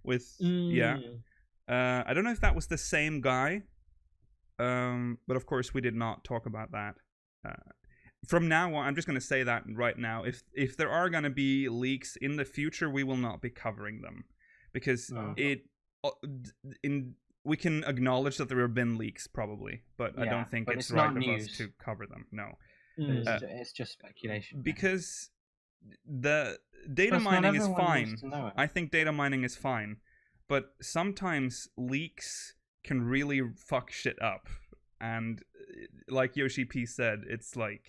with I don't know if that was the same guy. But of course, we did not talk about that. From now on, I'm just going to say that right now. If there are going to be leaks in the future, we will not be covering them, because we can acknowledge that there have been leaks probably, but I don't think it's right of us to cover them. No, it's just speculation. Because the data mining is fine. I think data mining is fine, but sometimes leaks can really fuck shit up. And like Yoshi-P said, it's like,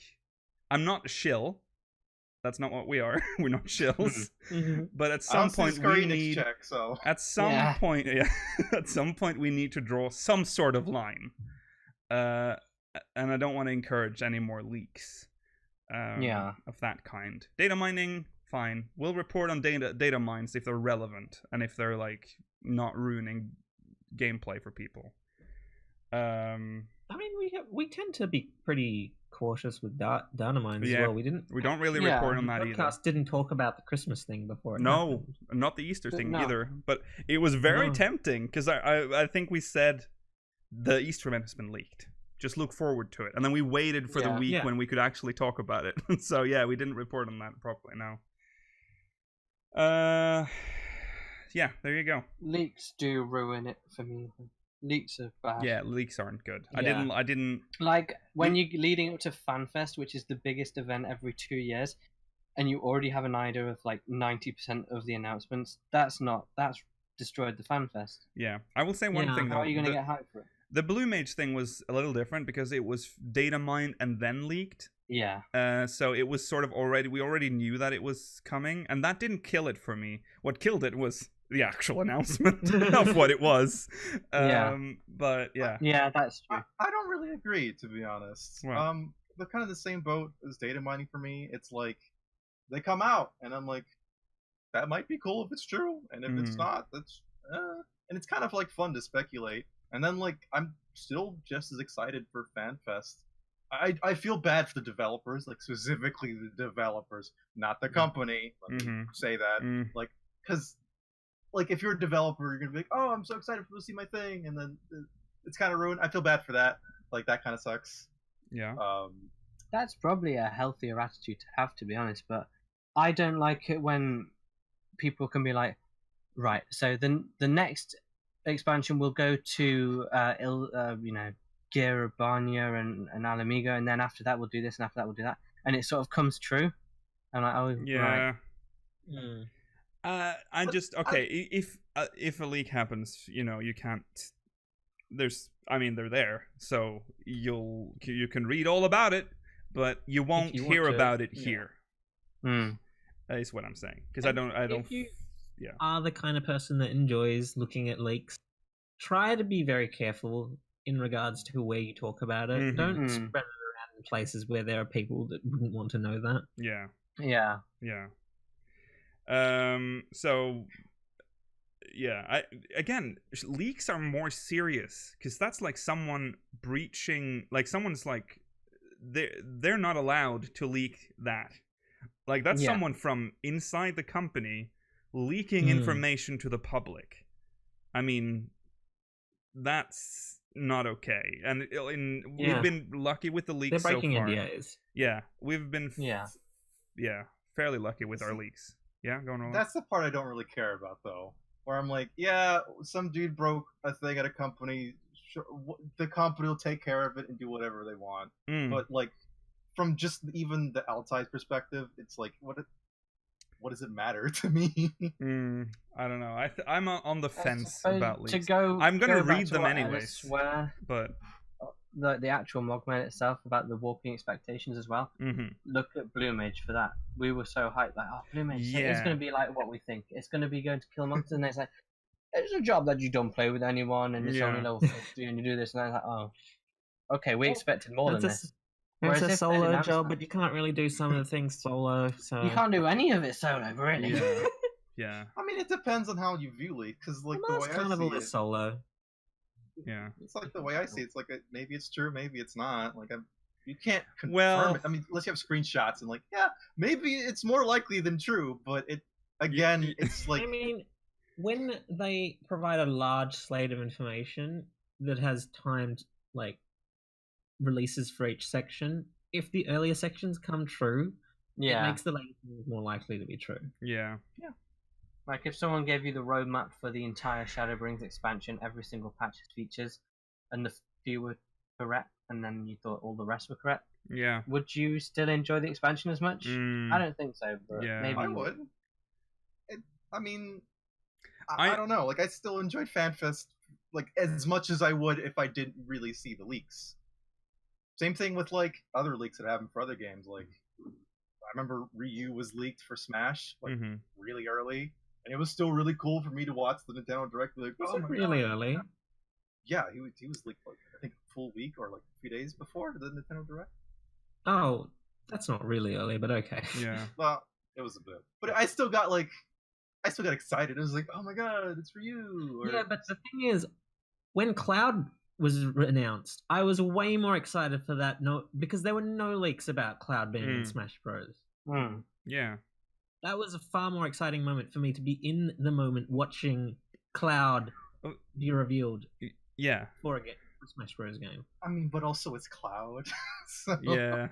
I'm not a shill. That's not what we are. We're not shills. But at some point we need at some point at some point we need to draw some sort of line. And I don't want to encourage any more leaks of that kind. Data mining, fine. We'll report on data mines if they're relevant and if they're like not ruining gameplay for people. I mean, we tend to be pretty cautious with Datamining as well. We don't really report on that either. The podcast didn't talk about the Christmas thing before. No, not the Easter thing either. But it was very tempting, because I think we said the Easter event has been leaked. Just look forward to it. And then we waited for the week when we could actually talk about it. So yeah, we didn't report on that properly. No. Yeah, there you go. Leaks do ruin it for me. Leaks are bad. Yeah, leaks aren't good. Yeah. I didn't like when you're leading up to FanFest, which is the biggest event every 2 years, and you already have an idea of like 90% of the announcements. That's destroyed the FanFest. Yeah, I will say one thing though. How are you going to get hyped for it? The Blue Mage thing was a little different because it was data mined and then leaked. Yeah. So it was sort of we already knew that it was coming, and that didn't kill it for me. What killed it was the actual announcement of what it was. But yeah. Yeah, that's true. I don't really agree, to be honest. Well. They're kind of the same boat as data mining for me. It's like they come out, and I'm like, that might be cool if it's true, and if it's not, that's and it's kind of like fun to speculate. And then like I'm still just as excited for FanFest. I feel bad for the developers, like specifically the developers, not the company. Let me say that, like, because like if you're a developer, you're gonna be like, oh, I'm so excited to see my thing, and then it's kind of ruined. I feel bad for that. Like that kind of sucks. Yeah. That's probably a healthier attitude to have, to be honest. But I don't like it when people can be like, right, so the next expansion will go to Girabania and Alamigo, and then after that we'll do this, and after that we'll do that, and it sort of comes true. I'm like, oh yeah. Right. I'm just okay. If a leak happens, you can't. They're there, so you can read all about it, but you won't hear about it here. Is what I'm saying, because I don't. If you are the kind of person that enjoys looking at leaks, try to be very careful in regards to where you talk about it. Don't spread it around in places where there are people that wouldn't want to know that. Yeah. So leaks are more serious, because that's like someone breaching, like someone's like they're not allowed to leak that. Like that's someone from inside the company leaking information to the public. I mean, that's not okay. And Yeah. we've been lucky with the They're leaks so breaking far. NDAs. Yeah, we've been Yeah. fairly lucky with our leaks. Yeah, going on. That's the part I don't really care about, though. Where I'm like, yeah, some dude broke a thing at a company. Sure, the company will take care of it and do whatever they want. But like, from just even the outside perspective, it's like, what does it matter to me? I don't know. I'm on the fence about leaks. I'm gonna read them anyways. But the actual Mogman itself about the warping expectations as well. Look at Blue Mage for that. We were so hyped, like, oh, Blue Mage, it's going to be like what we think. It's going to be going to kill monsters, and it's like, it's a job that you don't play with anyone, and it's only level 50, and you do this, and I'm like, oh, okay, we expected more than this. It's a solo job, but you can't really do some of the things solo, so... You can't do any of it solo, really. Yeah. I mean, it depends on how you view leaks, because like the way kind I of see a it, solo. Yeah. It's like the way I see it. It's like maybe it's true, maybe it's not. Like you can't confirm it. I mean, unless you have screenshots and like, yeah, maybe it's more likely than true, but it's like. I mean, when they provide a large slate of information that has timed like releases for each section, if the earlier sections come true, it makes the later ones more likely to be true. Yeah. Like if someone gave you the roadmap for the entire Shadowbring's expansion, every single patch's features, and the few were correct, and then you thought all the rest were correct, would you still enjoy the expansion as much? I don't think so, but maybe I would. I mean, I don't know. Like I still enjoyed FanFest like as much as I would if I didn't really see the leaks. Same thing with like other leaks that happen for other games. Like I remember Ryu was leaked for Smash like really early. And it was still really cool for me to watch the Nintendo Direct. Like, was it really early? Yeah, he was like I think a full week or like a few days before the Nintendo Direct. Oh, that's not really early, but okay. Yeah. Well, it was a bit, but I still got excited. It was like, oh my god, it's for you. Yeah, but the thing is, when Cloud was announced, I was way more excited for that. Because there were no leaks about Cloud being in Smash Bros. Yeah. That was a far more exciting moment for me to be in the moment watching Cloud be revealed. Yeah. For a Smash Bros. Game. I mean, but also it's Cloud. So, yeah.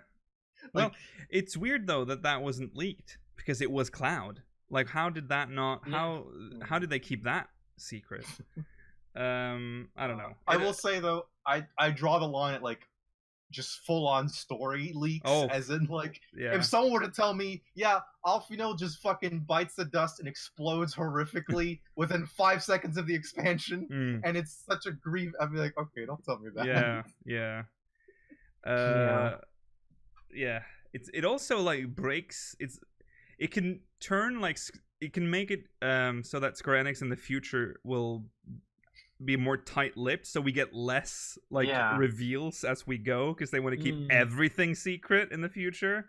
Well, it's weird though that wasn't leaked because it was Cloud. Like, how did that not? How did they keep that secret? I don't know. I will say though, I draw the line at like just full-on story leaks, as in like if someone were to tell me, Alfino just fucking bites the dust and explodes horrifically within 5 seconds of the expansion, and it's such a grief, I'd be like, okay, don't tell me that. It also like breaks. It can turn like it can make it so that Square Enix in the future will be more tight-lipped, so we get less reveals as we go, because they want to keep everything secret in the future.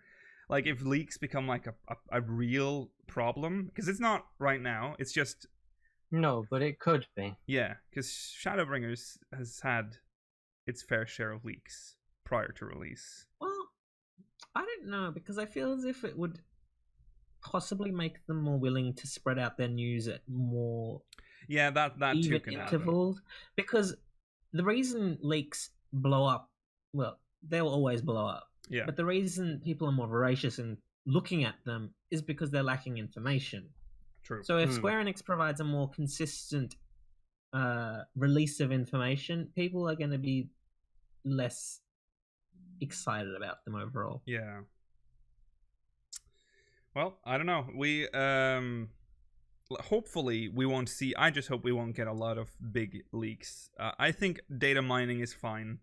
Like if leaks become like a real problem, because it's not right now. It's just but it could be. Yeah, because Shadowbringers has had its fair share of leaks prior to release. Well, I don't know, because I feel as if it would possibly make them more willing to spread out their news at more. Yeah, that too can intervals happen. Because the reason leaks blow up, well, they'll always blow up. Yeah. But the reason people are more voracious in looking at them is because they're lacking information. True. So if Square Enix provides a more consistent release of information, people are going to be less excited about them overall. Yeah. Well, I don't know. We hopefully we won't see. I just hope we won't get a lot of big leaks. I think data mining is fine.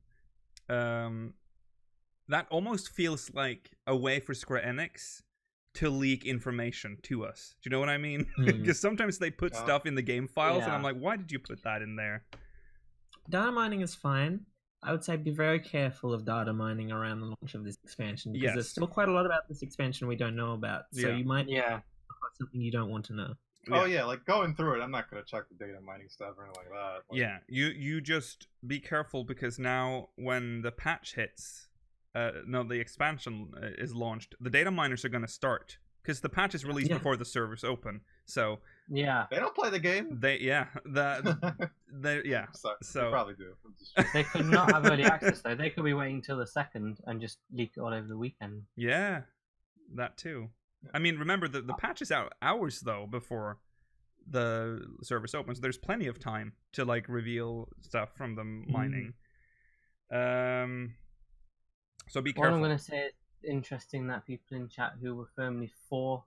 That almost feels like a way for Square Enix to leak information to us. Do you know what I mean? Because sometimes they put stuff in the game files, and I'm like, why did you put that in there? Data mining is fine. I would say be very careful of data mining around the launch of this expansion, because there's still quite a lot about this expansion we don't know about. So you might find something you don't want to know. Oh yeah, like going through it, I'm not gonna check the data mining stuff or anything like that. Like, you just be careful, because now when the patch hits, the expansion is launched, the data miners are gonna start, because the patch is released before the servers open. So Yeah, They don't play the game. they Sorry, so they probably do. I'm just- they could not have early access though. They could be waiting till the 2nd and just leak it all over the weekend. yeah, that too. I mean, remember the patch is out hours though before the service opens. There's plenty of time to like reveal stuff from the mining. So be What careful. I'm going to say is interesting that people in chat who were firmly for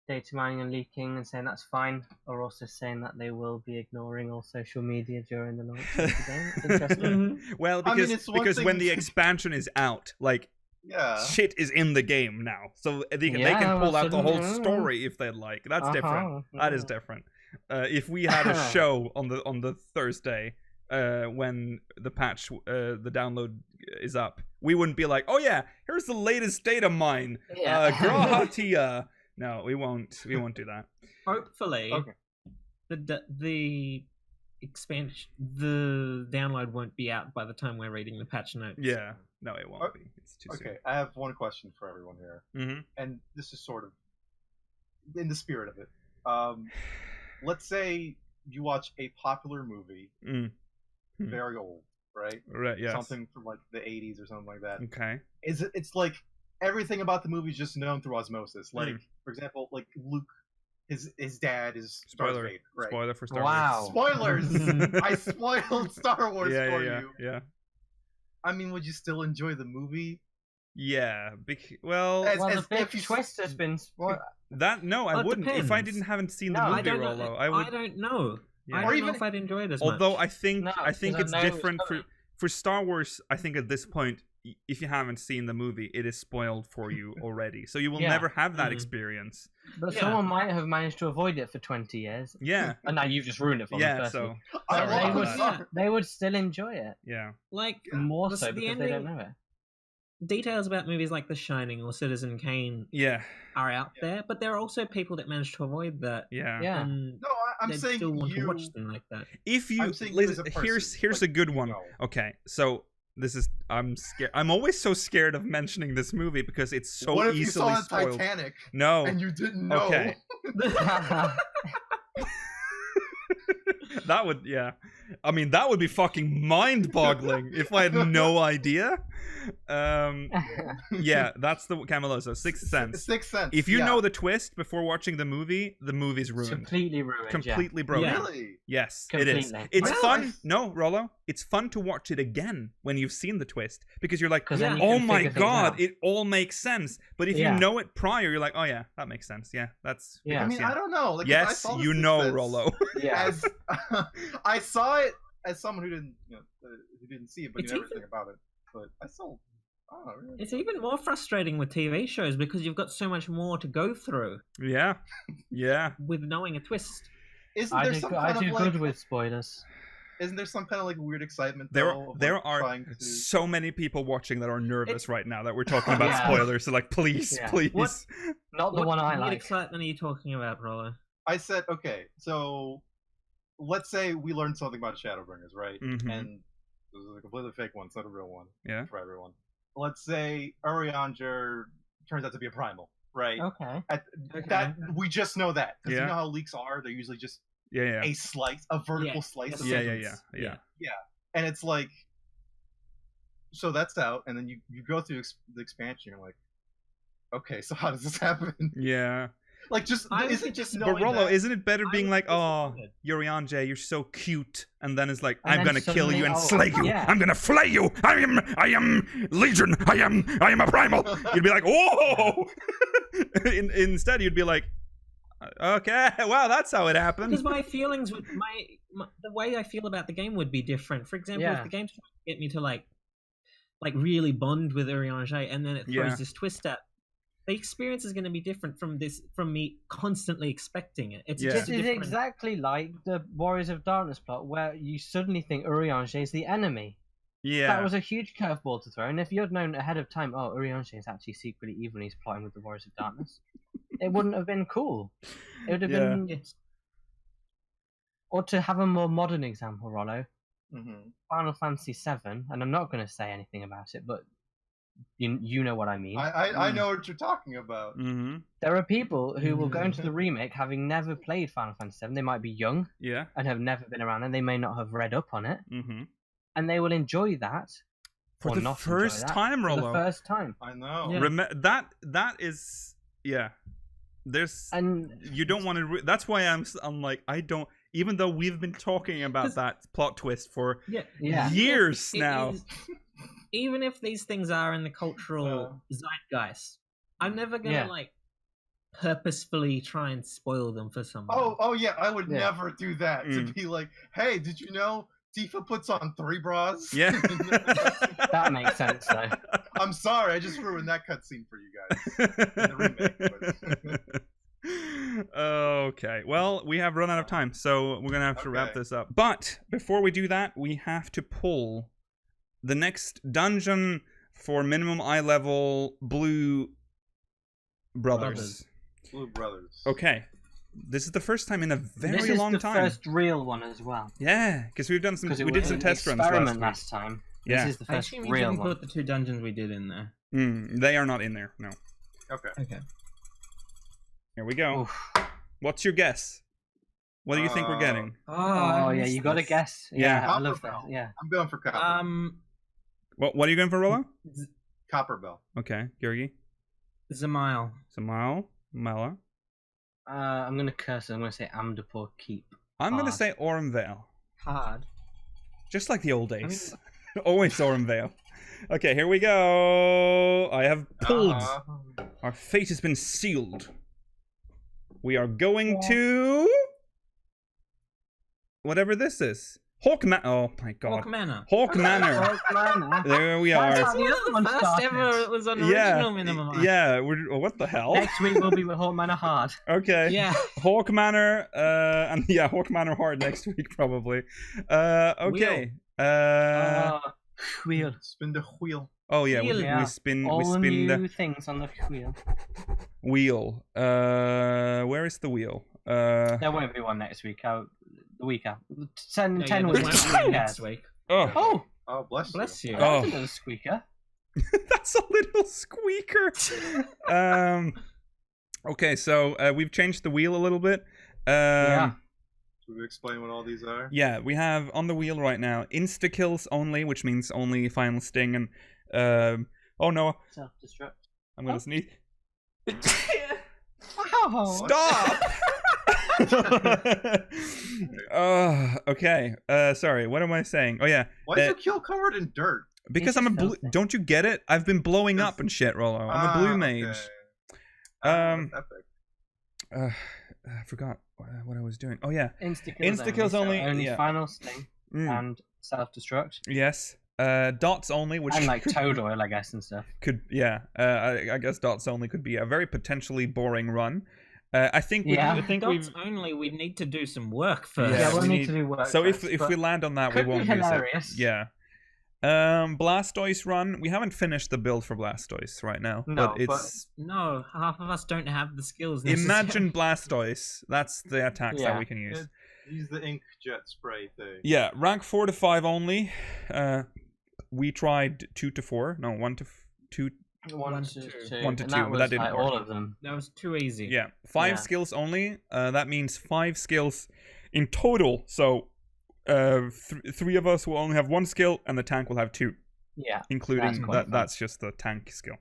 data mining and leaking and saying that's fine are also saying that they will be ignoring all social media during the launch of the game. It's interesting. Well, I mean, because it's one because thing when to- the expansion is out, like Yeah. shit is in the game now, so they Yeah, can pull well, out the whole so- story if they'd like. That's different. Uh-huh, That is yeah. different. If we had a show on the Thursday when the patch the download is up, we wouldn't be like, oh yeah, here's the latest data mine. Yeah. Grahatia. No, we won't do that. Hopefully, Okay. the expansion, the download won't be out by the time we're reading the patch notes. Yeah, no, it won't be. It's too Okay, I have one question for everyone here, soon. and this is sort of in the spirit of it. Let's say you watch a popular movie, very old, right? Right. Yes. Something from like the 80s or something like that. Okay. It's like everything about the movie is just known through osmosis. Like, for example, like Luke, his dad is Darth Spoiler. Vader, right? Spoiler for Star Wow. Wars. Spoilers! I spoiled Star Wars for you. Yeah. I mean, would you still enjoy the movie? Yeah. Well, As- Well, the as big if you- twist has been spoiled. that no, I Well, it wouldn't. If I depends. haven't seen No, the I movie, don't know. Rollo, I would. I don't know. Yeah. I Or don't even- know if I'd enjoy it as Although much. I think No, I think because it's I know it's different coming. for Star Wars. I think at this point, if you haven't seen the movie, it is spoiled for you already, so you will Yeah. never have that Mhm. experience. But Yeah. someone might have managed to avoid it for 20 years. Yeah. And now you've just ruined it for them. Yeah. Personally. So I Sorry they about would, that. they would still enjoy it. yeah. Like More the- so the because they don't ending- know it. Details about movies like The Shining or Citizen Kane Yeah. are out there, but there are also people that manage to avoid that. Yeah. Yeah. And No, I'm they saying still want you. to watch them like that. If you I'm saying you listen, as a here's person, here's like, a good you one. know. Okay, so this is I'm scared. I'm always so scared of mentioning this movie because it's so What if you easily saw the spoiled. Titanic No. and you didn't know? Okay. That would, yeah. I mean, that would be fucking mind-boggling if I had no idea. Yeah, that's the Cameloso, Sixth Sense. Sixth Sense. If you yeah. know the twist before watching the movie's ruined. Completely ruined. Completely broken. Yeah. Really? Yes, it is. Completely. It's Well, fun. I- No, Rollo, it's fun to watch it again when you've seen the twist because you're like, 'Cause then you oh can my figure things god, out. it all makes sense. But if Yeah. you know it prior, you're like, oh yeah, that makes sense. Yeah, that's. Yeah. I mean, I don't know. Like, I Yes, saw the you Sixth know, Sense Rollo. Yeah. As I saw it as someone who didn't, who didn't see it, but It's knew even- everything about it. But I still, I don't know. Really. It's even more frustrating with TV shows because you've got so much more to go through Yeah, yeah. with knowing a twist. Isn't I there do, some I kind do of like? good with spoilers. Isn't there some kind of like weird excitement? There, though, of, there like, are trying to... so many people watching that are nervous It's- right now that we're talking about Yeah. spoilers. So like, please, Yeah. please. What- Not the what one I weird like. excitement are you talking about, Rollo? I said, okay, so let's say we learned something about Shadowbringers, right? Mhm. And this is a completely fake one, it's not a real one Yeah. for everyone. Let's say Urianger turns out to be a primal, right? Okay. That we just know that because Yeah. you know how leaks are; they're usually just Yeah, yeah, a slice, a vertical Yeah. slice of yeah, something. yeah, yeah, yeah. And it's like, so that's out, and then you go through the expansion. You're like, okay, so how does this happen? Yeah. Like, just I is it think just it's- knowing But Rollo, that? isn't it better I being was like, oh, disappointed. Urianger, you're so cute, and then it's like, And I'm then gonna kill you and suddenly, slay you. yeah. I'm gonna flay you. I am Legion. I am a primal. You'd be like, whoa. Instead, you'd be like, okay, wow, that's how it happened. Because my feelings would the way I feel about the game would be different. For example, Yeah. if the game's trying to get me to like really bond with Urianger and then it throws Yeah. this twist out, the experience is going to be different from me constantly expecting it. It's Yeah. just This a is different... exactly like the Warriors of Darkness plot, where you suddenly think Urianger is the enemy. Yeah. That was a huge curveball to throw, and if you'd known ahead of time, oh, Urianger is actually secretly evil and he's plotting with the Warriors of Darkness, it wouldn't have been cool. It would have Yeah. been... It's- Or to have a more modern example, Rollo, Mhm. Final Fantasy VII, and I'm not going to say anything about it, but You know what I mean. I know what you're talking about. Mm-hmm. There are people who will go into the remake having never played Final Fantasy VII. They might be young Yeah. and have never been around, and they may not have read up on it, Mm-hmm. and they will enjoy that For or the not first enjoy that time, for Rollo. the first time. I know. Yeah. That is There's And you don't want to. That's why I'm like I don't. Even though we've been talking about that plot twist for yeah, years now. Even if these things are in the cultural zeitgeist, I'm never gonna like purposefully try and spoil them for someone. Oh yeah, I would never do that. To be like, hey, did you know Tifa puts on 3 bras? Yeah. That makes sense though. I'm sorry, I just ruined that cutscene for you guys. In the remake, Okay, well, we have run out of time, so we're gonna have to wrap this up. But before we do that, we have to pull the next dungeon for minimum eye level Blue Brothers. Blue Brothers. Okay, this is the first time in a very long time. This is the first real one as well. Yeah, because we've done some. We did some test runs last time. Yeah. This is the first Actually, we real didn't one. put the 2 dungeons we did in there. They are not in there. No. Okay. Here we go. Oof. What's your guess? What do you think we're getting? Oh yeah, you got to guess. Yeah. I love that. Yeah. I'm going for Copper. What are you going for, Rollo? Copper Bell. Okay, Georgi. Zamile. Mala. I'm gonna curse it. I'm gonna say Amdapur Keep. I'm gonna say Ormvale. Hard. Just like the old days. Always Ormvale. Okay, here we go. I have pulled. Our fate has been sealed. We are going to whatever this is. Hawk Manor. Oh my god. Hawk Manor. Hawk Manor. There we are. That's one of the first ever. It was an original minimum. Yeah. What the hell? Next week we'll be with Hawk Manor Hard. Okay. Yeah. Hawk Manor. And yeah, Hawk Manor Hard next week probably. Okay. Wheel. Spin the wheel. Oh yeah, we spin. All we spin new things on the wheel. Wheel. Where is the wheel? There won't be one next week. The week after. 10 weeks weeks next week. Oh. Oh, bless you. Oh, that's a little squeaker. That's a little squeaker. Okay, so we've changed the wheel a little bit. Should we explain what all these are? Yeah, we have on the wheel right now insta kills only, which means only final sting and oh no. Self-destruct. I'm gonna sneeze. Stop! Okay. Sorry. What am I saying? Oh yeah. Why is your kill covered in dirt? Because I'm a blue. Don't you get it? I've been blowing up and shit, Rollo. I'm a blue mage. Epic. I forgot what I was doing. Oh yeah. Insta kills only. Only Yeah. final sting and self-destruct. Yes. Dots only, which And like toad oil, I guess, and stuff. could I guess dots only could be a very potentially boring run. I think Dots only. We need to do some work first. Yeah, we'll need to do work. So first, if we land on that, we won't use it. Yeah. Blastoise run. We haven't finished the build for Blastoise right now. No, no, half of us don't have the skills. Imagine Blastoise. That's the attacks that we can use. Use the inkjet spray thing. Yeah, rank 4 to 5 only. We tried 2 to 4. No, 1 to 2. 1 to 2. 1 to 2, That but that didn't like work. all of them. That was too easy. Yeah, 5 skills only. That means 5 skills in total. So 3 of us will only have 1 skill, and the tank will have 2. Yeah, including that's just the tank skill.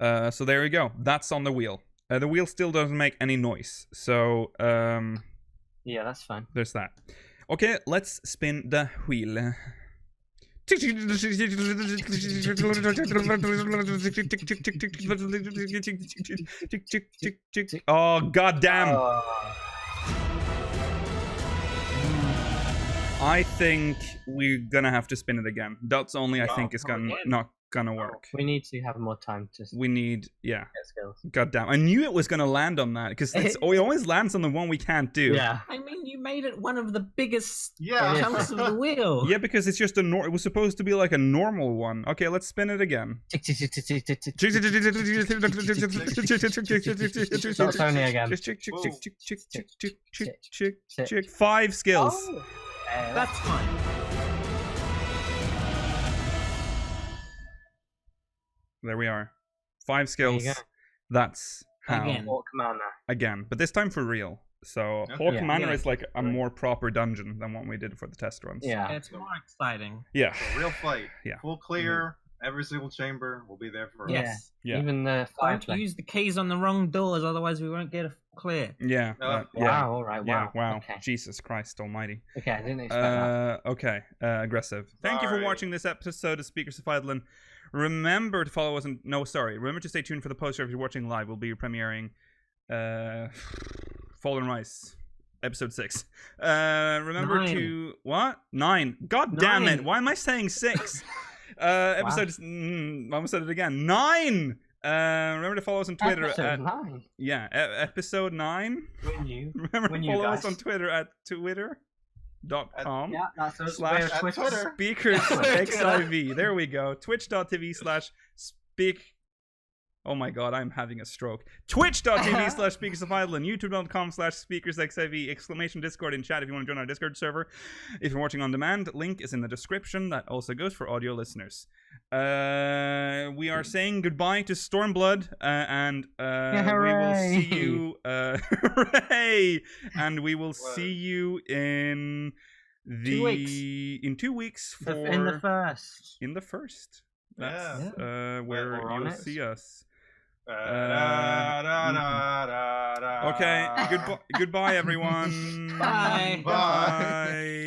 So there you go. That's on the wheel. The wheel still doesn't make any noise. So yeah, that's fine. There's that. Okay, let's spin the wheel. Oh goddamn! I think we're gonna have to spin it again. Dots only, I think, is not gonna work. We need to have more time to. We need, get skills. Goddamn! I knew it was gonna land on that because it always lands on the one we can't do. Yeah. I mean, you made it one of the biggest Yeah. chunks of the wheel. Yeah, because it's just it was supposed to be like a normal one. Okay, let's spin it again. Dots only again. 5 skills. Oh. That's fine. There we are. 5 skills. go. That's how. Again. Orc Manor. Again, but this time for real. So Okay. Hawk Yeah. Manor Yeah. is like a more proper dungeon than what we did for the test runs. Yeah. It's more exciting. Yeah. So real fight. Yeah. Full clear. Every single chamber will be there for us. Yes. Yeah. Even the Don't fireplace. use the keys on the wrong doors, otherwise we won't get a clear. Yeah. Oh, yeah. Wow. All right. Yeah. Wow. Wow. Okay. Jesus Christ Almighty. Okay. I didn't expect that. Okay. Aggressive. Thank you for Sorry. watching this episode of Speakers of Eidolon. Remember to follow us remember to stay tuned for the poster if you're watching live. We'll be premiering Fallen Rice episode 6. Remember 9. to what? 9. God damn it. 9. Why am I saying 6? Episode I almost said it again. 9. Remember to follow us on Twitter Episode 9. episode 9. When you. Remember When to you follow us guys. on Twitter at twitter.com. Yeah, that's us. Slash We're Twitch. Twitter. Speakers XIV. There we go. Twitch.tv/speak. Oh my god, I'm having a stroke. Twitch.tv/speakers of Eidolon. YouTube.com/speakers XIV. Exclamation Discord in chat if you want to join our Discord server. If you're watching on demand, link is in the description. That also goes for audio listeners. We are saying goodbye to Stormblood, and we will see you. Hooray! And we will see you in 2 weeks. in 2 weeks for In the first. in the first. That's Yeah. where We're on you'll it. see us. Da-da-da-da-da-da. Okay, goodbye everyone. Bye. Bye. Bye.